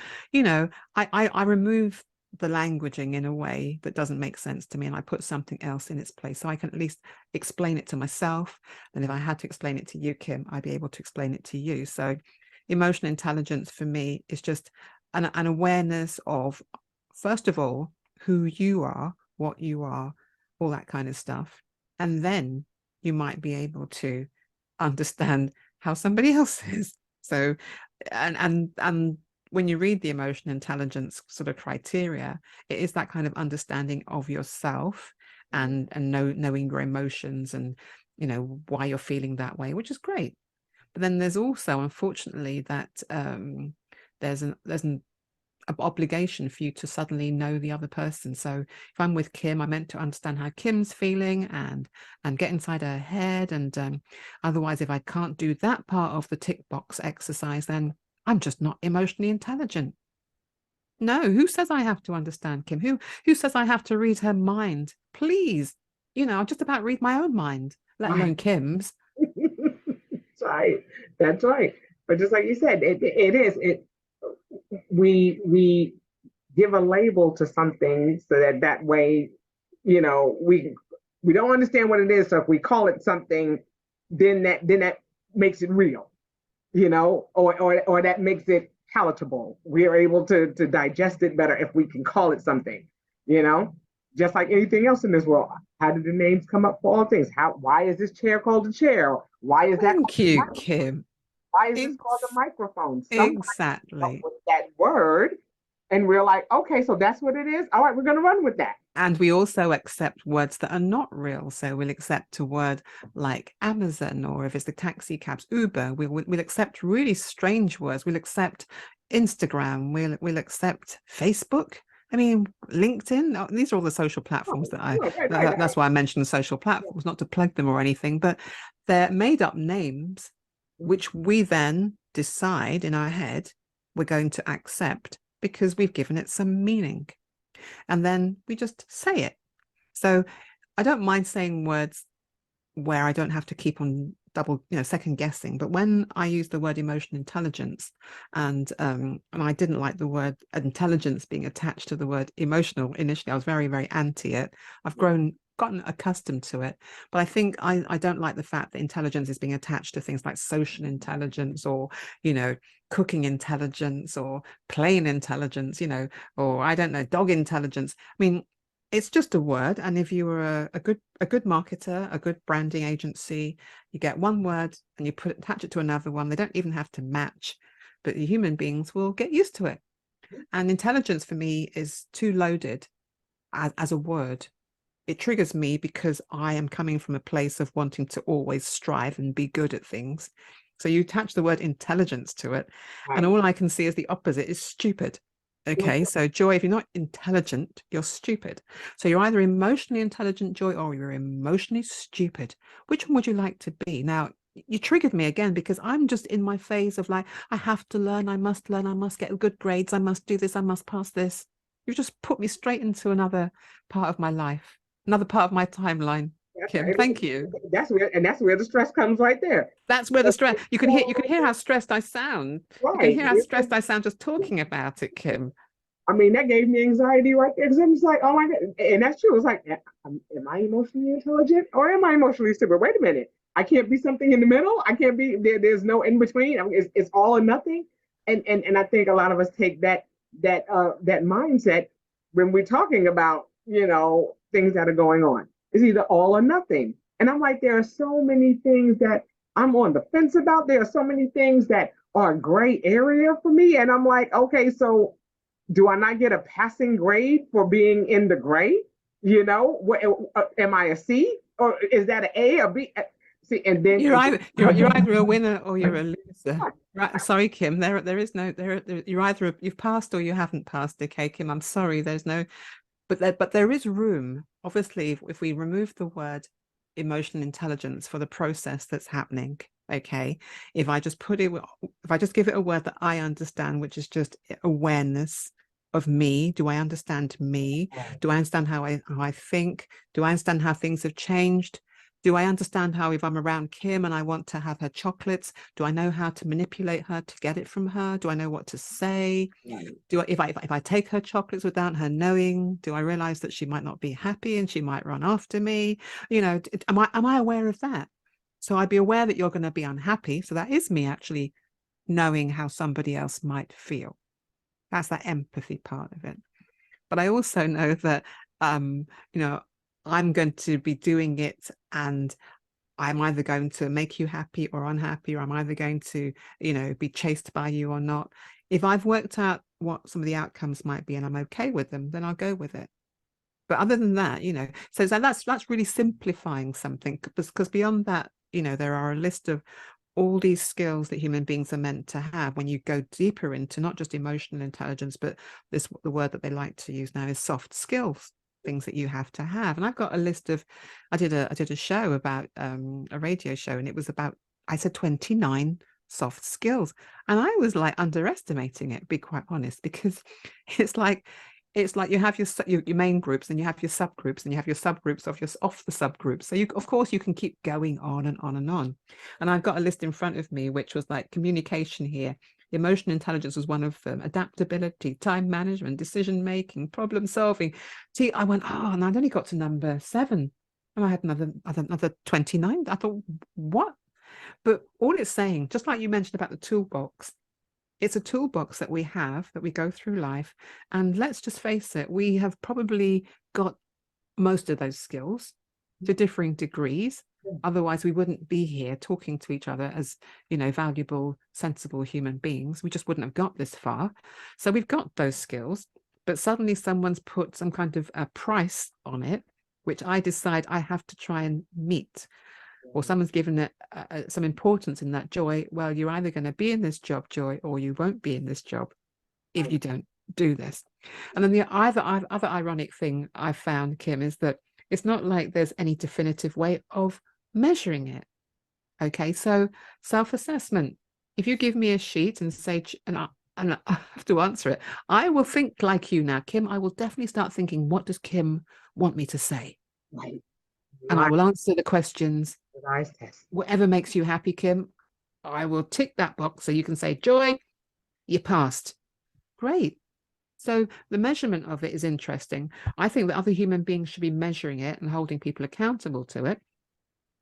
I remove the languaging in a way that doesn't make sense to me, and I put something else in its place so I can at least explain it to myself. And if I had to explain it to you, Kim, I'd be able to explain it to you. So emotional intelligence for me is just an awareness of, first of all, who you are, what you are, all that kind of stuff. And then you might be able to understand how somebody else is. So, and when you read the emotional intelligence sort of criteria, it is that kind of understanding of yourself and knowing your emotions and why you're feeling that way, which is great. But then there's also, unfortunately, that there's an obligation for you to suddenly know the other person. So if I'm with Kim, I'm meant to understand how Kim's feeling and get inside her head. And otherwise, if I can't do that part of the tick box exercise, then I'm just not emotionally intelligent. No, who says I have to understand Kim? Who says I have to read her mind? Please, I just about read my own mind, let alone Kim's. That's right. That's right. But just like you said, we give a label to something so that way, we don't understand what it is. So if we call it something, then that makes it real, or that makes it palatable. We are able to digest it better if we can call it something, just like anything else in this world. How did the names come up for all things? Why is this chair called a chair? Why is that Thank you, Kim. Why is this called a microphone? Somebody exactly. With that word, and we're like, okay, so that's what it is. All right, we're going to run with that. And we also accept words that are not real. So we'll accept a word like Amazon, or if it's the taxi cabs, Uber. We'll accept really strange words. We'll accept Instagram. We'll accept Facebook. I mean, LinkedIn. These are all the social platforms that's why I mentioned social platforms, not to plug them or anything, but they're made up names, which we then decide in our head we're going to accept because we've given it some meaning. And then we just say it. So I don't mind saying words where I don't have to keep on second guessing. But when I use the word emotional intelligence, and I didn't like the word intelligence being attached to the word emotional initially, I was very, very anti it. I've gotten accustomed to it, but I think I don't like the fact that intelligence is being attached to things like social intelligence, or cooking intelligence, or plane intelligence, or I don't know, dog intelligence. I mean, it's just a word, and if you were a good marketer, a good branding agency, you get one word and you attach it to another one. They don't even have to match, but the human beings will get used to it. And intelligence for me is too loaded as a word. It triggers me because I am coming from a place of wanting to always strive and be good at things. So you attach the word intelligence to it, and all I can see is the opposite is stupid. Okay, so Joy, if you're not intelligent, you're stupid. So you're either emotionally intelligent, Joy, or you're emotionally stupid. Which one would you like to be? Now, you triggered me again because I'm just in my phase of like, I have to learn, I must get good grades, I must do this, I must pass this. You just put me straight into another part of my life, another part of my timeline. Kim, thank you. That's where the stress comes right there. That's where the stress. You can hear how stressed I sound. Right. You can hear how stressed I sound just talking about it, Kim. I mean, that gave me anxiety right there, because I'm just like, oh my God. And that's true. It's like, am I emotionally intelligent or am I emotionally stupid? Wait a minute. I can't be something in the middle. I can't be there. There's no in between. I mean, it's all or nothing. And I think a lot of us take that mindset when we're talking about, things that are going on. It's either all or nothing. And I'm like, there are so many things that I'm on the fence about. There are so many things that are a gray area for me. And I'm like, okay, so do I not get a passing grade for being in the gray? Am I a C, or is that an A or B? See, and then you're either a winner or you're a loser. Right? Sorry, Kim. There is no you're either you've passed or you haven't passed. Okay, Kim. I'm sorry. There's no, but there is room. Obviously, if we remove the word emotional intelligence for the process that's happening. Okay, if I just give it a word that I understand, which is just awareness of me. Do I understand me? Do I understand how I think? Do I understand how things have changed? Do I understand how, if I'm around Kim and I want to have her chocolates, do I know how to manipulate her to get it from her? Do I know what to say? If I take her chocolates without her knowing, do I realize that she might not be happy and she might run after me? Am I aware of that? So I'd be aware that you're going to be unhappy. So that is me actually knowing how somebody else might feel. That's that empathy part of it. But I also know that, I'm going to be doing it, and I'm either going to make you happy or unhappy, or I'm either going to, be chased by you or not. If I've worked out what some of the outcomes might be and I'm okay with them, then I'll go with it. But other than that, so that's really simplifying something, because beyond that, there are a list of all these skills that human beings are meant to have. When you go deeper into not just emotional intelligence, but the word that they like to use now is soft skills, things that you have to have. And I've got a list of, I did a show about a radio show, and it was about, I said 29 soft skills, and I was like underestimating it, be quite honest, because it's like you have your main groups, and you have your subgroups, and you have your subgroups off the subgroups. So of course you can keep going on and on and on. And I've got a list in front of me which was like communication here, emotional intelligence was one of them, adaptability, time management, decision making, problem solving. See, I went, oh, and I'd only got to number 7, and I had another 29. I thought, what? But all it's saying, just like you mentioned about the toolbox, it's a toolbox that we have, that we go through life. And let's just face it, we have probably got most of those skills to differing degrees. Otherwise, we wouldn't be here talking to each other as, valuable, sensible human beings. We just wouldn't have got this far. So we've got those skills, but suddenly someone's put some kind of a price on it, which I decide I have to try and meet. Or someone's given it some importance in that, Joy. Well, you're either going to be in this job, Joy, or you won't be in this job if you don't do this. And then the other ironic thing I found, Kim, is that it's not like there's any definitive way of measuring it. Okay, so self-assessment. If you give me a sheet and say, and I have to answer it, I will think like you now, Kim. I will definitely start thinking, what does Kim want me to say? Right. And I will answer the questions. Nice test. Whatever makes you happy, Kim, I will tick that box so you can say, Joy, you passed. Great. So the measurement of it is interesting. I think that other human beings should be measuring it and holding people accountable to it.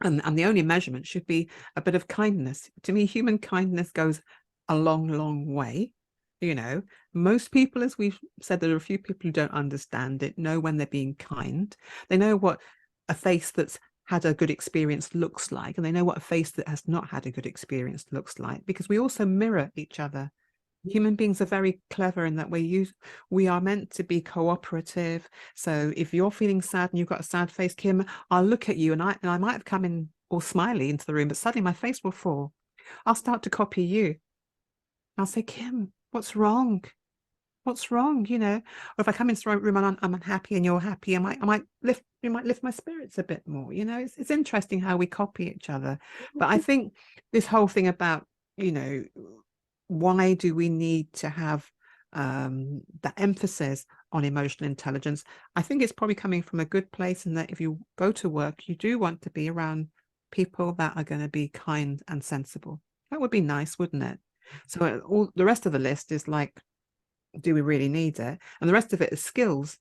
And the only measurement should be a bit of kindness. To me, human kindness goes a long, long way. Most people, as we've said, there are a few people who don't understand it, know when they're being kind. They know what a face that's had a good experience looks like, and they know what a face that has not had a good experience looks like, because we also mirror each other. Human beings are very clever in that we are meant to be cooperative. So if you're feeling sad and you've got a sad face, Kim, I'll look at you, and I might have come in all smiley into the room, but suddenly my face will fall. I'll start to copy you. I'll say, Kim, what's wrong? What's wrong? Or if I come into the room and I'm unhappy and you're happy, you might lift my spirits a bit more. It's interesting how we copy each other. But I think this whole thing about, why do we need to have that emphasis on emotional intelligence? I think it's probably coming from a good place, in that if you go to work, you do want to be around people that are going to be kind and sensible. That would be nice, wouldn't it? So all the rest of the list is like, do we really need it? And the rest of it is skills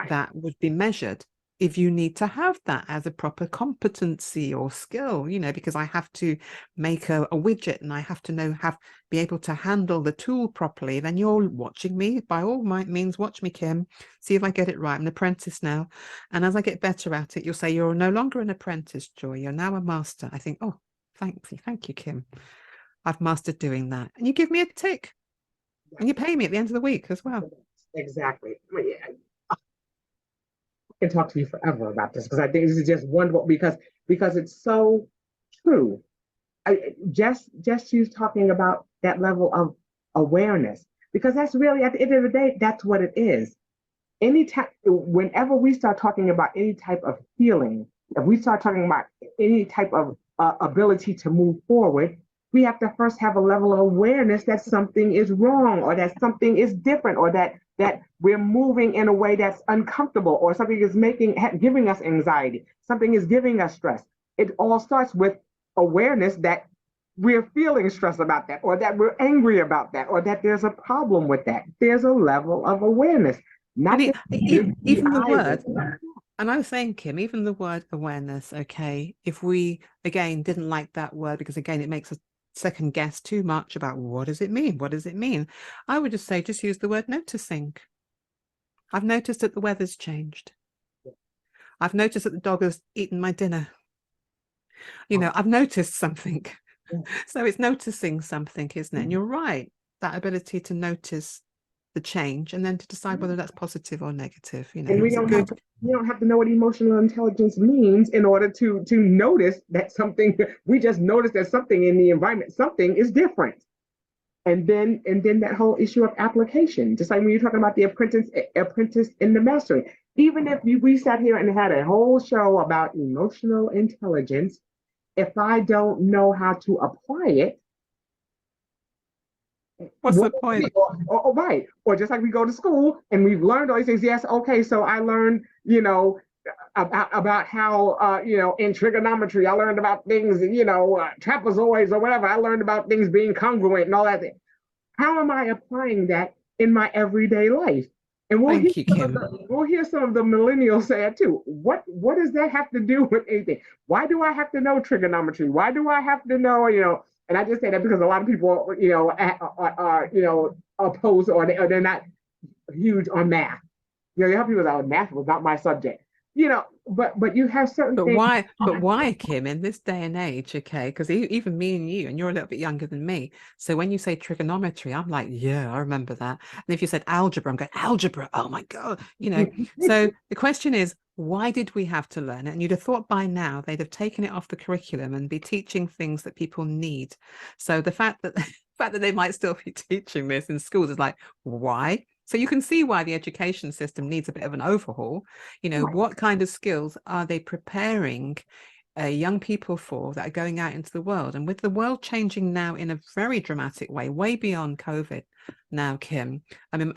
that would be measured. If you need to have that as a proper competency or skill, because I have to make a widget, and I have to be able to handle the tool properly, then you're watching me. By all means, watch me, Kim. See if I get it right. I'm an apprentice now. And as I get better at it, you'll say, you're no longer an apprentice, Joy. You're now a master. I think, oh, thank you, Kim. I've mastered doing that. And you give me a tick. And you pay me at the end of the week as well. Exactly. I can talk to you forever about this, because I think this is just wonderful, because it's so true. Just you talking about that level of awareness, because that's really, at the end of the day, that's what it is. Whenever we start talking about any type of healing, if we start talking about any type of ability to move forward, we have to first have a level of awareness that something is wrong, or that something is different, or that we're moving in a way that's uncomfortable, or something is giving us anxiety, something is giving us stress. It all starts with awareness that we're feeling stress about that, or that we're angry about that, or that there's a problem with that. There's a level of awareness. Even the word, and I was saying, Kim, even the word awareness, okay, if we, again, didn't like that word, because again, it makes us second guess too much about what does it mean? What does it mean? I would just use the word noticing. I've noticed that the weather's changed. I've noticed that the dog has eaten my dinner. I've noticed something. So it's noticing something, isn't it? And you're right, that ability to notice the change and then to decide whether that's positive or negative. You know, And it's a good. we don't have to know what emotional intelligence means in order to notice that something, we just notice that something in the environment, something is different. And then that whole issue of application, just like when you're talking about the apprentice in the mastery. Even if we sat here and had a whole show about emotional intelligence, if I don't know how to apply it, What's the point? Right. Or just like we go to school and we've learned all these things. Yes, okay, so I learned, about how, in trigonometry, I learned about things, trapezoids or whatever. I learned about things being congruent and all that. How am I applying that in my everyday life? And Thank you, Kim. We'll hear some of the millennials say it too. What does that have to do with anything? Why do I have to know trigonometry? Why do I have to know, and I just say that because a lot of people, are opposed, or they're not huge on math. You have people that are, math was not my subject. But you have certain But things. why, Kim, in this day and age, okay? Because even me and you, and you're a little bit younger than me. So when you say trigonometry, I'm like, yeah, I remember that. And if you said algebra, I'm going, algebra, oh my God, So the question is, why did we have to learn it? And you'd have thought by now they'd have taken it off the curriculum and be teaching things that people need. So the fact that they might still be teaching this in schools is like, why? So you can see why the education system needs a bit of an overhaul. What kind of skills are they preparing young people for that are going out into the world? And with the world changing now in a very dramatic way, way beyond COVID now, Kim, I mean,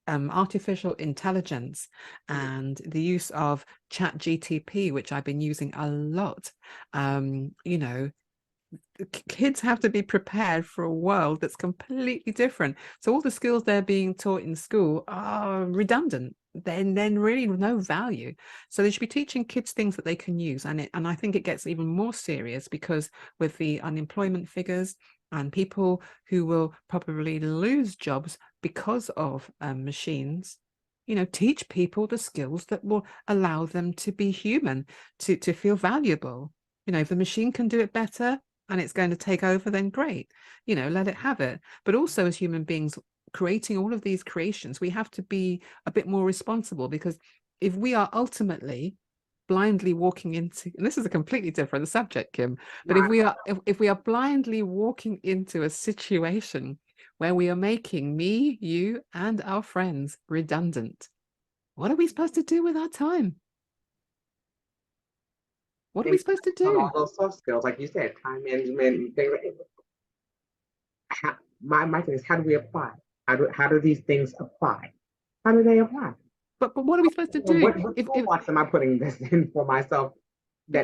artificial intelligence and the use of ChatGTP, which I've been using a lot, kids have to be prepared for a world that's completely different. So all the skills they're being taught in school are redundant. Then really no value. So they should be teaching kids things that they can use. And I think it gets even more serious because with the unemployment figures and people who will probably lose jobs because of machines, teach people the skills that will allow them to be human, to feel valuable. If the machine can do it better, and it's going to take over, then great, let it have it. But also as human beings creating all of these creations, we have to be a bit more responsible, because if we are ultimately blindly walking into, and this is a completely different subject, Kim, but if we are blindly walking into a situation where we are making me, you, and our friends redundant, what are we supposed to do with our time? What are we supposed to do? All those soft skills, like you said, time management and things. My thing is, how do we apply? How do these things apply? How do they apply? But what are we supposed to do? What toolbox am I putting this in for myself?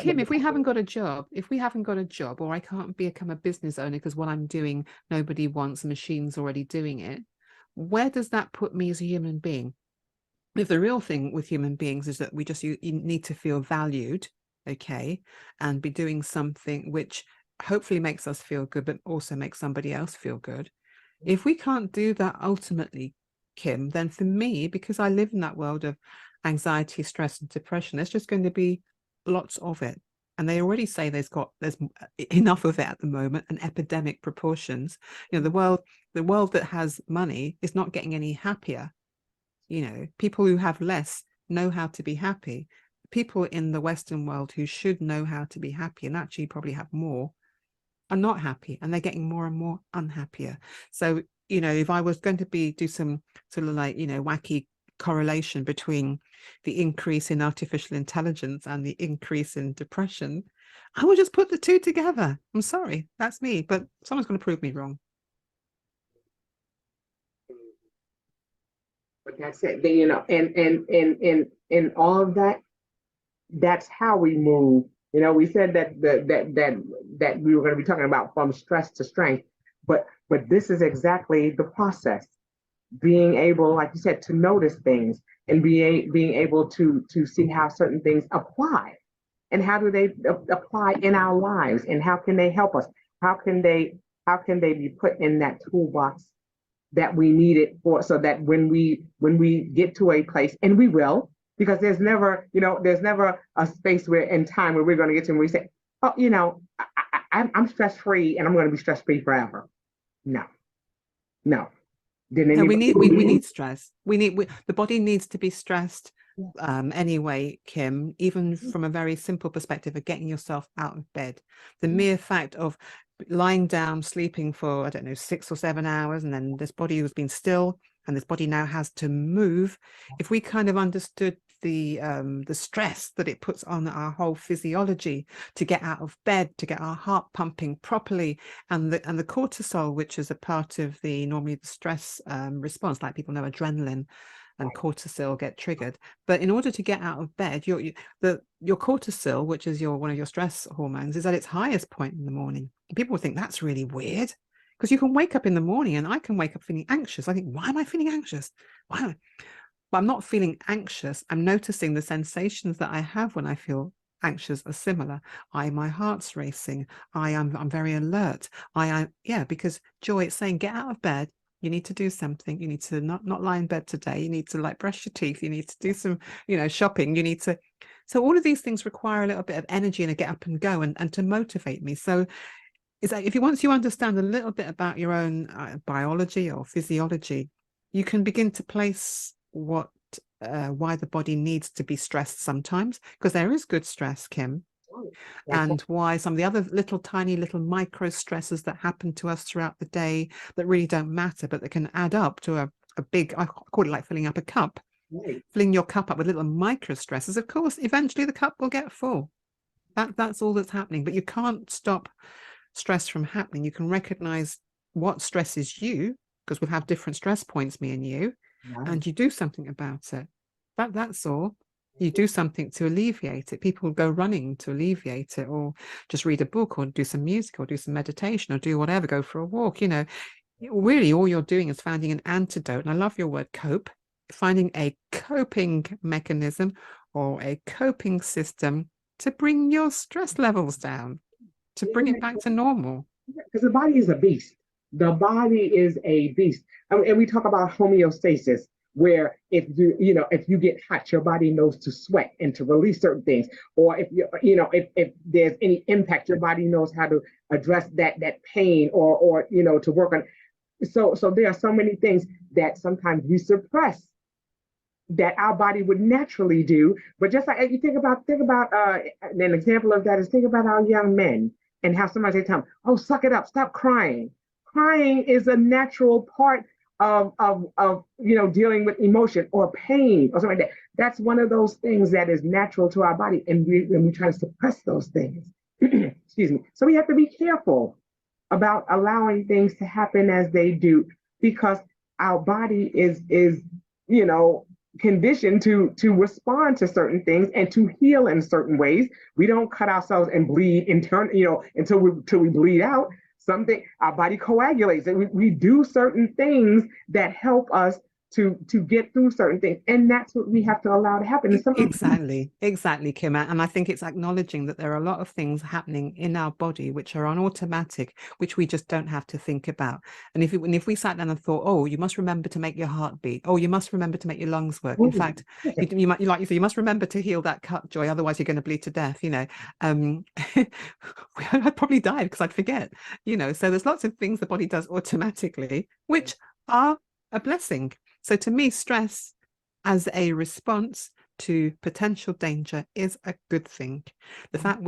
Kim, if we haven't got a job, or I can't become a business owner because what I'm doing, nobody wants, machines already doing it, where does that put me as a human being? If the real thing with human beings is that we just you need to feel valued, okay, and be doing something which hopefully makes us feel good, but also makes somebody else feel good. If we can't do that ultimately, Kim, then for me, because I live in that world of anxiety, stress, and depression, there's just going to be lots of it. And they already say there's enough of it at the moment, and epidemic proportions. The world that has money is not getting any happier. People who have less know how to be happy. People in the Western world who should know how to be happy and actually probably have more are not happy, and they're getting more and more unhappier. So, if I was going to do some sort of like, wacky correlation between the increase in artificial intelligence and the increase in depression, I would just put the two together. I'm sorry, that's me, but someone's going to prove me wrong. But that's it. And all of that, that's how we move. We said that we were going to be talking about from stress to strength, but this is exactly the process. Being able, like you said, to notice things and being able to see how certain things apply, and how do they apply in our lives, and how can they help us? How can they be put in that toolbox that we need it for, so that when we get to a place, and we will, because there's never a space where in time where we're going to get to and we say, oh, I'm stress free and I'm going to be stress free forever. No. than No, we anybody. need stress. The body needs to be stressed anyway, Kim, even from a very simple perspective of getting yourself out of bed. The mere fact of lying down, sleeping for, I don't know, 6 or 7 hours, and then this body has been still, and this body now has to move. If we kind of understood the stress that it puts on our whole physiology to get out of bed, to get our heart pumping properly, and the cortisol, which is a part of normally the stress response, like people know adrenaline and cortisol get triggered. But in order to get out of bed, your cortisol, which is one of your stress hormones, is at its highest point in the morning. People will think that's really weird, because you can wake up in the morning, and I can wake up feeling anxious. I think, why am I feeling anxious? Why? But I'm not feeling anxious. I'm noticing the sensations that I have when I feel anxious are similar. My heart's racing. I'm very alert. Because Joy, it's saying, get out of bed. You need to do something. You need to not lie in bed today. You need to brush your teeth. You need to do some, shopping. You need to. So all of these things require a little bit of energy and a get up and go and to motivate me. So it's like, once you understand a little bit about your own biology or physiology, you can begin to place why the body needs to be stressed sometimes, because there is good stress, Kim. And why some of the other tiny little micro stresses that happen to us throughout the day that really don't matter, but that can add up to a big, I call it like filling up a cup. Right. Filling your cup up with little micro stresses, of course, eventually the cup will get full. That's all that's happening. But you can't stop stress from happening. You can recognize what stresses you, because we'll have different stress points, me and you, and you do something about it. That's all. You do something to alleviate it. People go running to alleviate it, or just read a book, or do some music, or do some meditation, or do whatever, go for a walk. Really all you're doing is finding an antidote. And I love your word cope, finding a coping mechanism or a coping system to bring your stress levels down, to bring it back to normal. Because the body is a beast. The body is a beast. And we talk about homeostasis, where if you get hot, your body knows to sweat and to release certain things. Or if there's any impact, your body knows how to address that pain or to work on. So there are so many things that sometimes we suppress that our body would naturally do. But just like you think about an example of that is, think about our young men and how somebody tell them, oh, suck it up, stop crying. Crying is a natural part of dealing with emotion or pain or something like that. That's one of those things that is natural to our body, and we try to suppress those things. Excuse me. So we have to be careful about allowing things to happen as they do, because our body is conditioned to respond to certain things and to heal in certain ways. We don't cut ourselves and bleed until we bleed out. Our body coagulates, and we do certain things that help us to get through certain things, and that's what we have to allow to happen. Exactly, Kim. And I think it's acknowledging that there are a lot of things happening in our body which are on automatic, which we just don't have to think about. And if we sat down and thought, oh, you must remember to make your heart beat, oh, you must remember to make your lungs work. In fact, you might, like you say, you must remember to heal that cut, Joy, otherwise you're going to bleed to death. I'd probably die because I'd forget. So there's lots of things the body does automatically, which are a blessing. So to me, stress as a response to potential danger is a good thing. The fact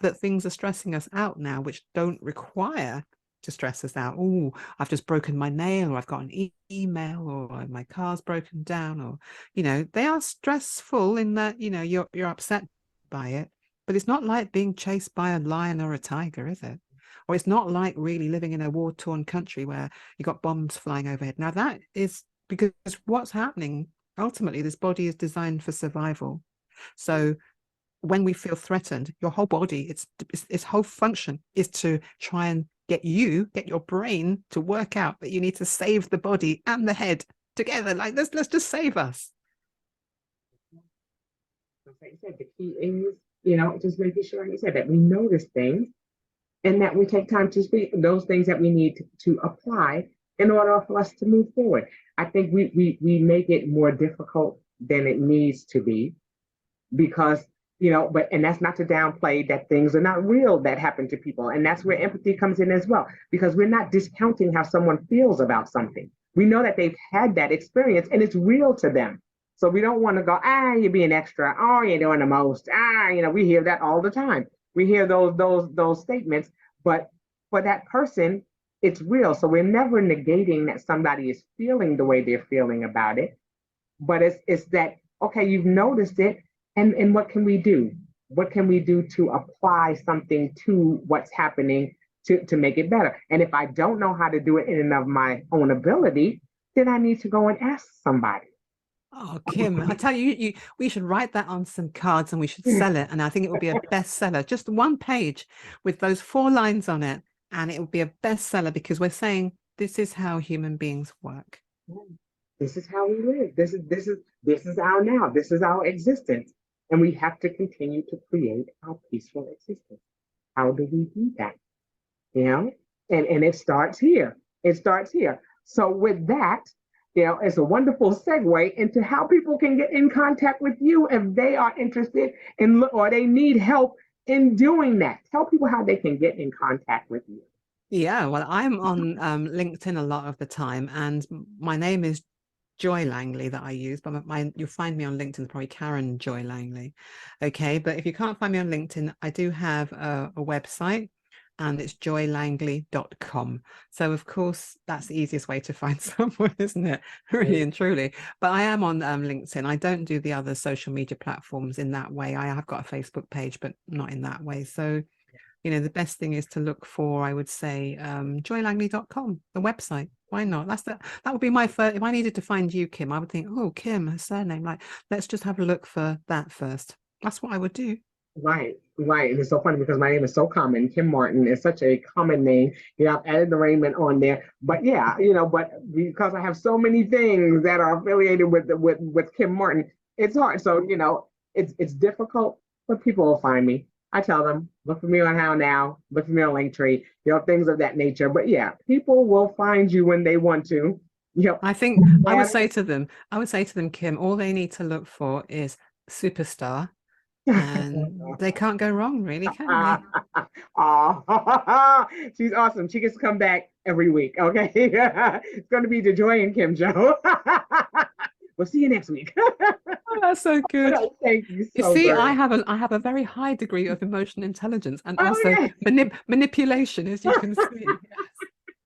that things are stressing us out now, which don't require to stress us out. Oh, I've just broken my nail, or I've got an email, or my car's broken down, or they are stressful in that you're upset by it, but it's not like being chased by a lion or a tiger, is it? Or it's not like really living in a war-torn country where you got bombs flying overhead. Now that is because what's happening, ultimately, this body is designed for survival. So when we feel threatened, your whole body, its whole function is to try and get your brain to work out that you need to save the body and the head together. Like, let's just save us. Like you said, the key is, just making sure, like you said, that we notice things, and that we take time to speak those things that we need to apply in order for us to move forward. I think we make it more difficult than it needs to be, because But and that's not to downplay that things are not real that happen to people. And that's where empathy comes in as well, because we're not discounting how someone feels about something. We know that they've had that experience and it's real to them. So we don't want to go, you're being extra. Oh, you're doing the most. We hear that all the time. We hear those statements, but for that person, it's real. So we're never negating that somebody is feeling the way they're feeling about it. But it's that, okay, you've noticed it, and what can we do? What can we do to apply something to what's happening to make it better? And if I don't know how to do it in and of my own ability, then I need to go and ask somebody. Oh, Kim, I tell you, we should write that on some cards and we should sell it. And I think it will be a bestseller. Just one page with those 4 lines on it, and it will be a bestseller because we're saying this is how human beings work. This is how we live. This is our now. This is our existence, and we have to continue to create our peaceful existence. How do we do that? And it starts here. It starts here. So with that, it's a wonderful segue into how people can get in contact with you if they are interested in or they need help in doing that. Tell people how they can get in contact with you. Yeah, well, I'm on LinkedIn a lot of the time, and my name is Joy Langley that I use, but you'll find me on LinkedIn, probably Karen Joy Langley. Okay, but if you can't find me on LinkedIn, I do have a website, and it's joylangley.com. So of course, that's the easiest way to find someone, isn't it? Really and truly. But I am on LinkedIn. I don't do the other social media platforms in that way. I have got a Facebook page, but not in that way. So the best thing is to look for, I would say, joylangley.com, the website. Why not? That would be my first. If I needed to find you, Kim, I would think, oh, Kim, her surname. Like, let's just have a look for that first. That's what I would do. Right. And it's so funny because my name is so common. Kim Martin is such a common name. I've added the Raymond on there. But yeah, but because I have so many things that are affiliated with Kim Martin, it's hard. So, it's difficult, but people will find me. I tell them, look for me on How Now, look for me on Linktree, things of that nature. But yeah, people will find you when they want to. I think I would say to them, Kim, all they need to look for is superstar. And they can't go wrong, really, can they? Oh, she's awesome. She gets to come back every week. Okay. It's going to be the Joy and Kim show. We'll see you next week. Oh, that's so good. Thank you so You see, much. I have a very high degree of emotional intelligence and also manipulation, as you can see.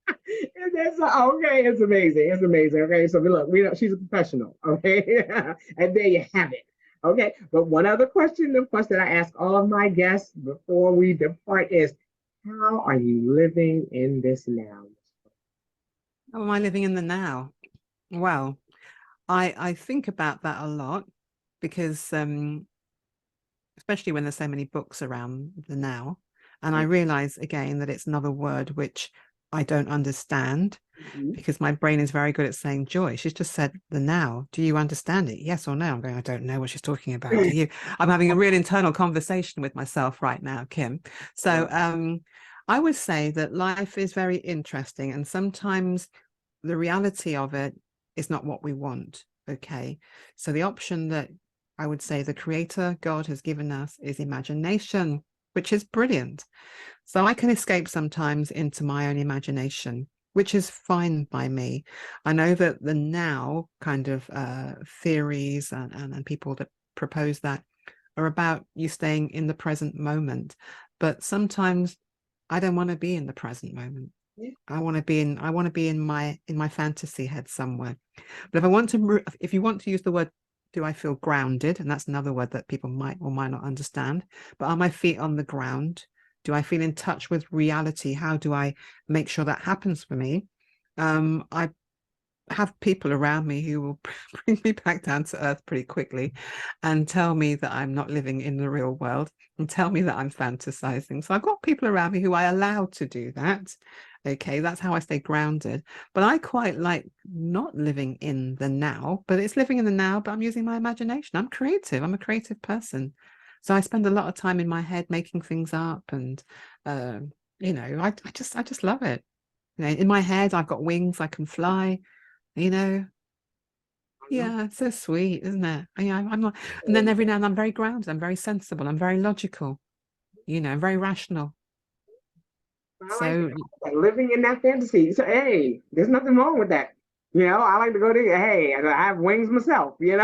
Okay, it's amazing. It's amazing. Okay, so look, she's a professional. Okay, and there you have it. Okay, but one other question, of course, that I ask all of my guests before we depart is, how are you living in this now? How am I living in the now? Well, I think about that a lot because especially when there's so many books around the now, and I realize again that it's another word which I don't understand because my brain is very good at saying, Joy, she's just said the now. Do you understand it? Yes or no? I'm going, I don't know what she's talking about. Do you? I'm having a real internal conversation with myself right now, Kim. So I would say that life is very interesting, and sometimes the reality of it is not what we want. Okay. So the option that I would say the creator God has given us is imagination, which is brilliant. So I can escape sometimes into my own imagination, which is fine by me. I know that the now kind of theories and people that propose that are about you staying in the present moment. But sometimes I don't want to be in the present moment. I want to be in my fantasy head somewhere. But if you want to use the word, do I feel grounded? And that's another word that people might or might not understand. But are my feet on the ground? Do I feel in touch with reality? How do I make sure that happens for me? I have people around me who will bring me back down to earth pretty quickly and tell me that I'm not living in the real world and tell me that I'm fantasizing. So I've got people around me who I allow to do that. Okay, that's how I stay grounded. But I quite like not living in the now, but it's living in the now, but I'm using my imagination. I'm creative. I'm a creative person. So I spend a lot of time in my head making things up, and I just love it. In my head, I've got wings, I can fly. Yeah, it's so sweet, isn't it? Yeah, I'm not, and then every now and then I'm very grounded, I'm very sensible, I'm very logical, very rational. I like So that. Living in that fantasy. So hey, there's nothing wrong with that. I like to go to. Hey, I have wings myself. You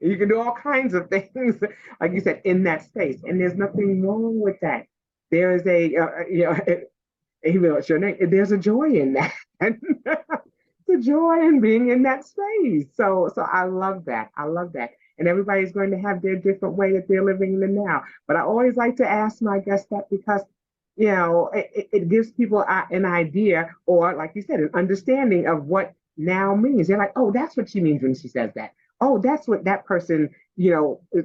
can do all kinds of things, like you said, in that space, and there's nothing wrong with that. There is even though it's your name, there's a joy in that. The joy in being in that space. So I love that. I love that. And everybody's going to have their different way that they're living in the now. But I always like to ask my guests that because it gives people an idea, or like you said, an understanding of what now means. They're like, oh, that's what she means when she says that. Oh, that's what that person,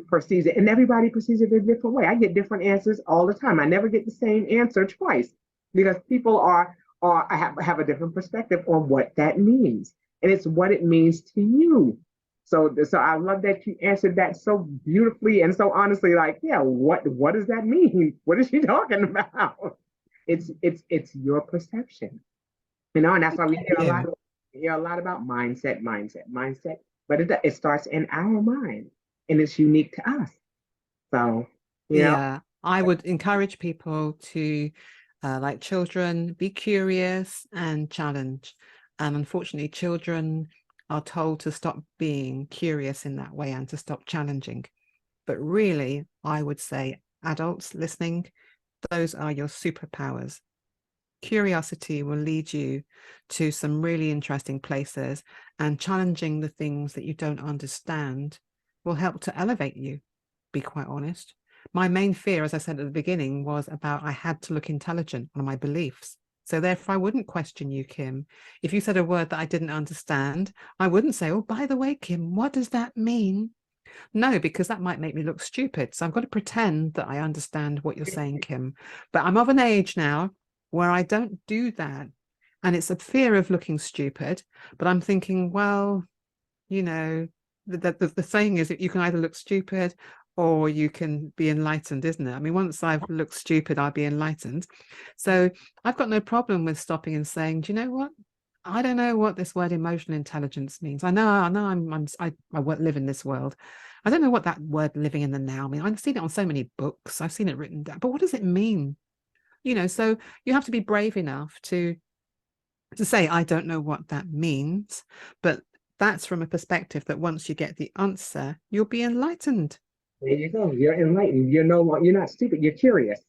perceives it. And everybody perceives it a different way. I get different answers all the time. I never get the same answer twice because people have a different perspective on what that means. And it's what it means to you. So I love that you answered that so beautifully and so honestly, like, yeah, what does that mean? What is she talking about? It's your perception. And that's why we yeah, hear a lot about mindset. But it starts in our mind and it's unique to us. So, you know, yeah. I would encourage people to, like children, be curious and challenge. And unfortunately, children are told to stop being curious in that way and to stop challenging. But really, I would say, adults listening, those are your superpowers. Curiosity will lead you to some really interesting places, and challenging the things that you don't understand will help to elevate you, be quite honest. My main fear, as I said at the beginning, was about I had to look intelligent on my beliefs. So therefore, I wouldn't question you, Kim. If you said a word that I didn't understand, I wouldn't say, oh, by the way, Kim, what does that mean? No, because that might make me look stupid. So I've got to pretend that I understand what you're saying, Kim. But I'm of an age now where I don't do that. And it's a fear of looking stupid. But I'm thinking, well, the saying is that you can either look stupid or you can be enlightened, isn't it? I mean, once I've looked stupid, I'll be enlightened. So I've got no problem with stopping and saying, do you know what? I don't know what this word emotional intelligence means. I live in this world. I don't know what that word living in the now means. I've seen it on so many books. I've seen it written down. But what does it mean? So you have to be brave enough to say, I don't know what that means. But that's from a perspective that once you get the answer, you'll be enlightened. there you go. You're enlightened. You're not stupid. You're curious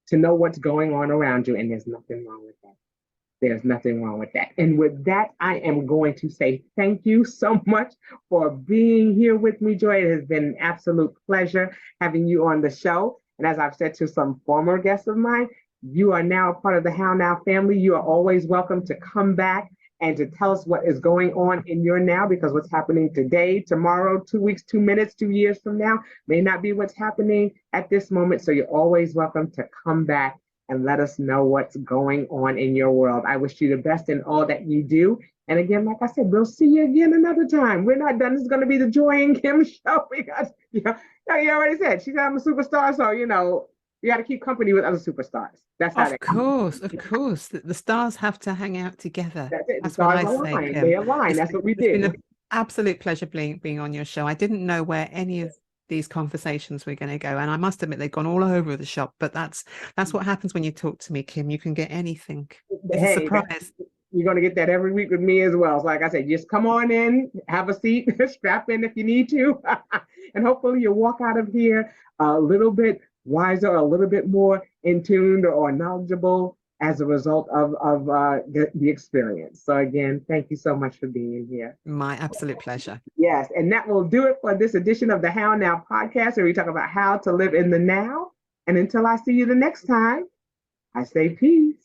to know what's going on around you, and there's nothing wrong with that. There's nothing wrong with that. And with that, I am going to say thank you so much for being here with me, Joy. It has been an absolute pleasure having you on the show. And as I've said to some former guests of mine, you are now a part of the How Now family. You are always welcome to come back and to tell us what is going on in your now, because what's happening today, tomorrow, 2 weeks, 2 minutes, 2 years from now may not be what's happening at this moment. So you're always welcome to come back and let us know what's going on in your world. I wish you the best in all that you do. And again, like I said, we'll see you again another time. We're not done. This is going to be the Joy and Kim show because, you already said she's I'm a superstar. So, you got to keep company with other superstars. That's how Of course. The stars have to hang out together. That's it. The That's what stars I say, align. Kim. They align. That's what we It's been do. an absolute pleasure being on your show. I didn't know where any of these conversations were going to go, and I must admit they've gone all over the shop. But that's what happens when you talk to me, Kim. You can get anything. It's a surprise. You're going to get that every week with me as well. So like I said, just come on in, have a seat, strap in if you need to. And hopefully you'll walk out of here a little bit wiser, a little bit more in tune or knowledgeable as a result of the experience. So again, thank you so much for being here. My absolute pleasure. Yes, and that will do it for this edition of the How Now podcast, where we talk about how to live in the now. And until I see you the next time, I say peace.